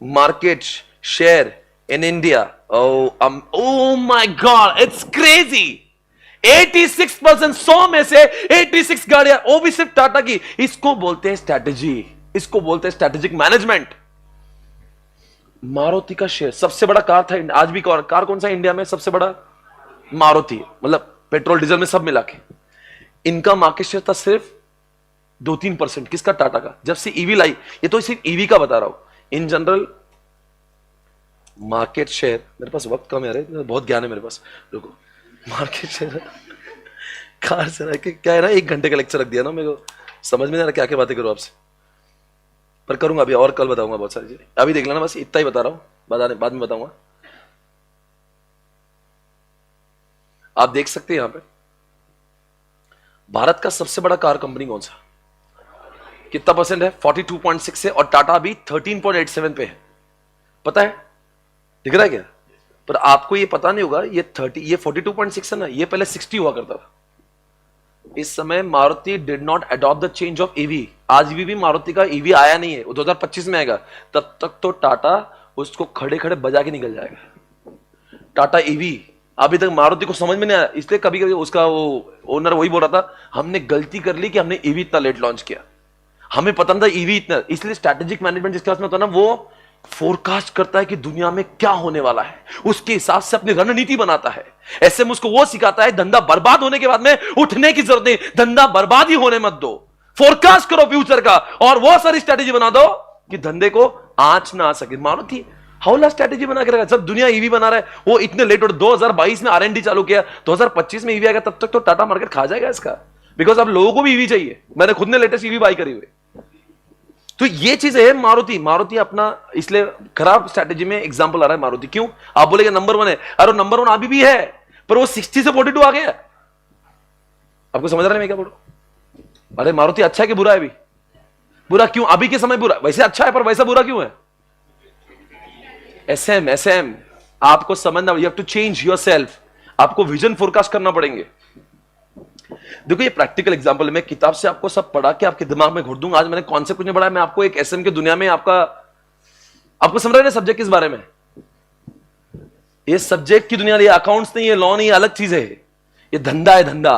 market share in India, oh my God it's crazy, 86%, 100 में से 86 गाड़ियां, वो भी सिर्फ टाटा की। इसको बोलते हैं स्ट्रैटेजी, इसको बोलते हैं स्ट्रैटेजिक मैनेजमेंट। मारुति का शेयर सबसे बड़ा कार था, आज भी कार कौन सा इंडिया में सबसे बड़ा? मारुति, मतलब पेट्रोल डीजल में सब मिला के। इनका मार्केट शेयर था सिर्फ 2-3%, किसका? टाटा का। जब से ईवी लाई, ये तो सिर्फ ईवी का बता रहा हूं, इन जनरल मार्केट शेयर, मेरे पास वक्त कम है, बहुत ज्ञान है मेरे पास, रुको। मार्केट शेयर कार से क्या है ना, 1 घंटे का लेक्चर रख दिया ना, मेरे को समझ में नहीं आ रहा क्या क्या बातें करूं आपसे, पर करूंगा अभी, और कल बताऊंगा बहुत सारी चीजें। अभी देख लेना, बस इतना ही बता रहा हूं, बाद में बताऊंगा। आप देख सकते हैं यहां पे भारत का सबसे बड़ा कार कंपनी कौन सा, कितना परसेंट है? 42.6 है, और टाटा भी 13.87 पे है। पता है, दिख रहा है क्या? पर आपको ये पता नहीं होगा, ये 42.6 है ना, ये पहले 60 हुआ करता था। इस समय Maruti did not adopt the change of EV. आज भी मारुति का ईवी आया नहीं है, वो 2025 में आएगा। तब तक तो टाटा उसको खड़े खड़े बजा के निकल जाएगा। टाटा ईवी अभी तक मारुति को समझ में नहीं आया, इसलिए कभी कभी उसका वो ओनर वही बोल रहा था, हमने गलती कर ली कि हमने ईवी इतना लेट लॉन्च किया, हमें पता था ईवी इतना। इसलिए स्ट्रैटेजिक मैनेजमेंट जिसके पास में होता है ना, वो फोरकास्ट करता है कि दुनिया में क्या होने वाला है, उसके हिसाब से अपनी रणनीति बनाता है। ऐसे में उसको वो सिखाता है धंधा बर्बाद होने के बाद में उठने की जरूरत नहीं, धंधा बर्बाद ही होने मत दो, फोरकास्ट करो फ्यूचर का और वो सारी स्ट्रेटेजी बना दो कि धंधे को आंच ना आ सके। मारुति हाउला स्ट्रेटेजी बना के रखा, सब दुनिया ईवी बना रहा है, वो इतने लेट हो 2022 में R&D चालू किया, 2025 में ईवी आएगा, तब तक तो टाटा मार्केट खा जाएगा इसका, बिकॉज अब लोगों को भी ईवी चाहिए। मैंने खुद ने लेटेस्ट ईवी बाई करी हुई। तो ये चीज है मारुति अपना, इसलिए खराब स्ट्रेटेजी में एग्जांपल आ रहा है मारुति। क्यों? आप बोलेंगे नंबर 1 है, अरे नंबर 1 अभी भी है, पर वो 60 से 42 आ गया। आपको समझ रहा है मैं क्या बोल रहा हूं? अरे मारुति अच्छा है कि बुरा है? अभी बुरा क्यों? अभी के समय बुरा, वैसे अच्छा है पर वैसा बुरा क्यों है? SM आपको समझना, you have to change yourself, आपको विजन फोरकास्ट करना पड़ेंगे। देखो ये प्रैक्टिकल एग्जांपल है, मैं किताब से आपको सब पढ़ा के आपके दिमाग में घुट दूंगा। आज मैंने कॉन्सेप्ट कुछ नहीं पढ़ा, मैं आपको एक SM की दुनिया में आपको समझ रहे हैं सब्जेक्ट किस बारे में? ये सब्जेक्ट की दुनिया, ये अकाउंट्स नहीं, ये लॉ नहीं, अलग चीज है, ये धंधा है, धंधा।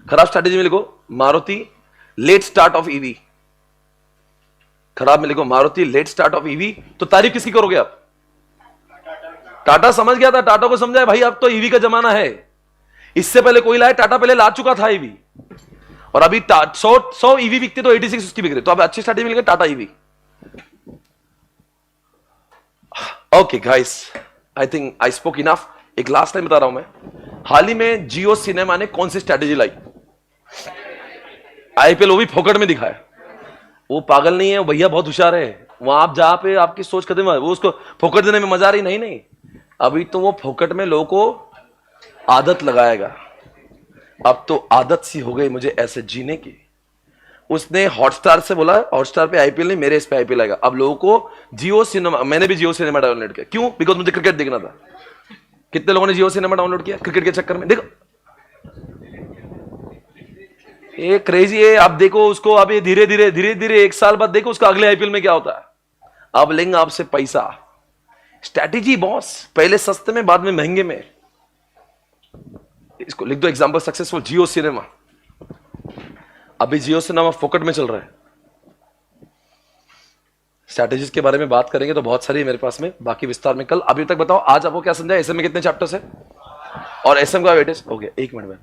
खराब स्ट्रेटेजी में लिखो Maruti let start of EV, खराब में लिखो Maruti let start of EV, तो तारीफ किसकी करोगे आप? टाटा समझ गया था, टाटा को समझाए भाई अब तो ईवी का जमाना है। इससे पहले कोई लाए, टाटा पहले ला चुका था ईवी, और अभी 100 ईवी बिकते तो 86 उसकी बिक रही, तो अब अच्छी स्ट्रेटेजी मिल गई Tata EV. Okay guys, I think I spoke enough. एक लास्ट टाइम बता रहा हूं मैं, हाल ही में जियो सिनेमा ने कौन सी स्ट्रेटेजी लाई? IPL वो भी फोकट में दिखाया। वो पागल नहीं है, भैया बहुत होशियार है। वहां आप जहां पे आपकी सोच खत्म है, वो उसको फोकट देने में मजा आ रही, नहीं, अभी तो वो फोकट में लोगों को आदत लगाएगा। अब तो आदत सी हो गई मुझे ऐसे जीने की। उसने हॉटस्टार से बोला हॉटस्टार पे IPL नहीं, मेरे इस पे IPL आएगा। अब लोगों को जियो सिनेमा, मैंने भी जियो सिनेमा डाउनलोड किया। क्यों? बिकॉज मुझे क्रिकेट देखना था। कितने लोगों ने जियो सिनेमा डाउनलोड किया क्रिकेट के चक्कर में? देखो ये क्रेजी है। आप देखो उसको, अब ये धीरे धीरे 1 साल बाद देखो उसका अगले IPL में क्या होता है। अब लेंगे आपसे पैसा, स्ट्रैटेजी बॉस, पहले सस्ते में बाद में महंगे में। इसको लिख दो एग्जांपल, सक्सेसफुल जियो सिनेमा। अभी जियो सिनेमा फोकट में चल रहा है। स्ट्रैटेजीज के बारे में बात करेंगे तो बहुत सारी है मेरे पास में, बाकी विस्तार में कल। अभी तक बताओ आज आपको क्या समझा? SM में कितने चैप्टर्स है और SM का वेटेज हो गया? 1 मिनट में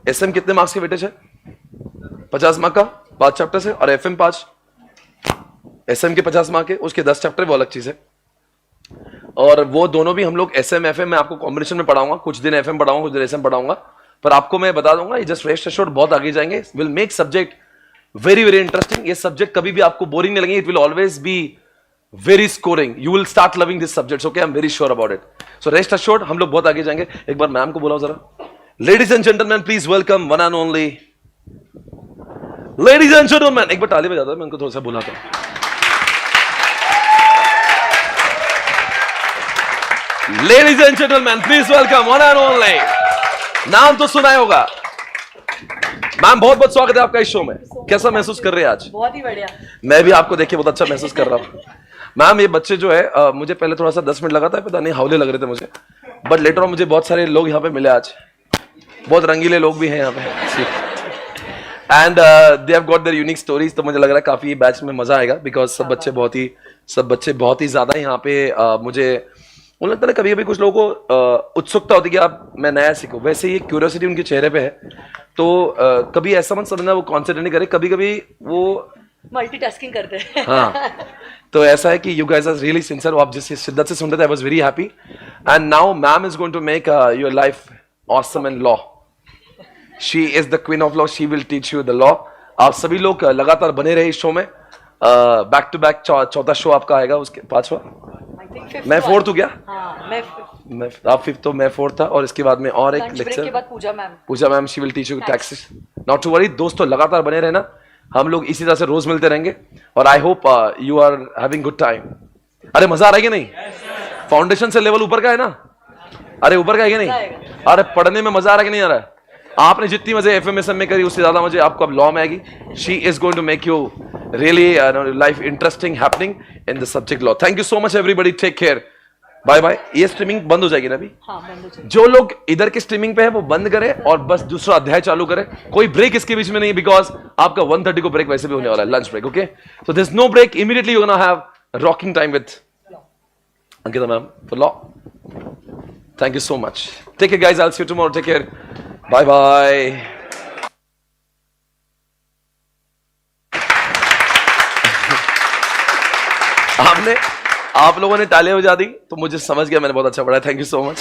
SM कितने मार्क्स के वेटेज है? 50 मार्क का 5 चैप्टर है, और FM 5। SM के 50 मार्क है, उसके 10 चैप्टर, वो अलग चीज है। और वो दोनों भी हम लोग SM FM में आपको कॉम्बिनेशन में पढ़ाऊंगा। कुछ दिन FM पढ़ाऊंगा, कुछ दिन SM पढ़ाऊंगा, पर आपको मैं बता दूंगा ये जस्ट रेस्ट एश्योर्ड बहुत आगे जाएंगे। Will make subject very very interesting. ये सब्जेक्ट कभी भी आपको बोरिंग नहीं लगेंगे, it will always be very scoring. You will start loving this subject, okay, I am very sure about it. So rest assured हम लोग बहुत आगे जाएंगे। एक बार मैम को बुलाओ जरा। Ladies and gentleman please welcome one and only, ladies and gentleman, एक बार ताली बजा दो, मैं उनको थोड़ा सा बुलाता हूं। Ladies and gentleman please welcome one and only, नाम तो सुना होगा। मैम बहुत बहुत स्वागत है आपका इस शो में। कैसा महसूस कर रहे हैं आज? बहुत ही बढ़िया। मैं भी आपको देख के बहुत अच्छा महसूस कर रहा हूँ। मैम ये बच्चे जो है मुझे पहले थोड़ा सा 10 मिनट लगा था, पता नहीं हावले लग रहे थे मुझे, बट लेटर ऑन मुझे बहुत सारे लोग यहाँ पे मिले आज, बहुत रंगीले लोग भी हैं यहाँ पे, and they have got there unique stories. तो मुझे लग रहा है काफी बैच में मजा आएगा, बिकॉज सब बच्चे बहुत ही ज्यादा यहाँ पे मुझे उन्हें लगता है कभी कभी कुछ लोगों को उत्सुकता होती है कि आप मैं नया सीखूं, वैसे ये क्यूरियोसिटी उनके चेहरे पे है। तो कभी ऐसा मत समझना वो कॉन्सेंट्रेट नहीं करे, कभी कभी वो मल्टीटास्किंग करते हैं। हाँ, तो ऐसा है कि you guys are really sincere. आप जिस शिद्दत से सुन रहे थे, I was very happy. And now ma'am is going to make your life awesome in law. She is the queen of law, she will teach you the law. आप सभी लोग लगातार बने रहे इस शो में। बैक टू बैक चौथा show आपका आएगा, उसके 5वां, मैं 4th हूँ क्या? हाँ, मैं आप 5th तो मैं 4th था, और इसके बाद में और एक लेक्चर के बाद Pooja ma'am she will teach you taxes. Not to worry दोस्तों, लगातार बने रहना, हम लोग इसी तरह से रोज मिलते रहेंगे, और I hope you are having good time. अरे मजा आ रहा है कि नहीं? फाउंडेशन से लेवल ऊपर का है ना? अरे ऊपर का है कि नहीं? अरे पढ़ने में मजा आ रहा है कि नहीं आ रहा है? आपने जितनी मजे FMSM में करी उससे ज्यादा मजे आपको अब लॉ में आएगी। She is going to make you really life interesting happening in the subject law. Thank you so much everybody, take care, bye bye। ये स्ट्रीमिंग बंद हो जाएगी ना अभी? हाँ, बंद हो जाएगी। जो जो लोग इधर की स्ट्रीमिंग पे है वो बंद करे और बस दूसरा अध्याय चालू करे, कोई ब्रेक इसके बीच में नहीं, बिकॉज आपका 1:30 को ब्रेक वैसे भी होने वाला है, lunch break, okay? So this no break, immediately you gonna have rocking time with Ankita ma'am for law. Thank you so much. Take care, guys. I'll see you tomorrow. Take care. Bye bye. आप लोगों ने तालियां बजा दी तो मुझे समझ गया, मैंने बहुत अच्छा पढ़ा. Thank you so much.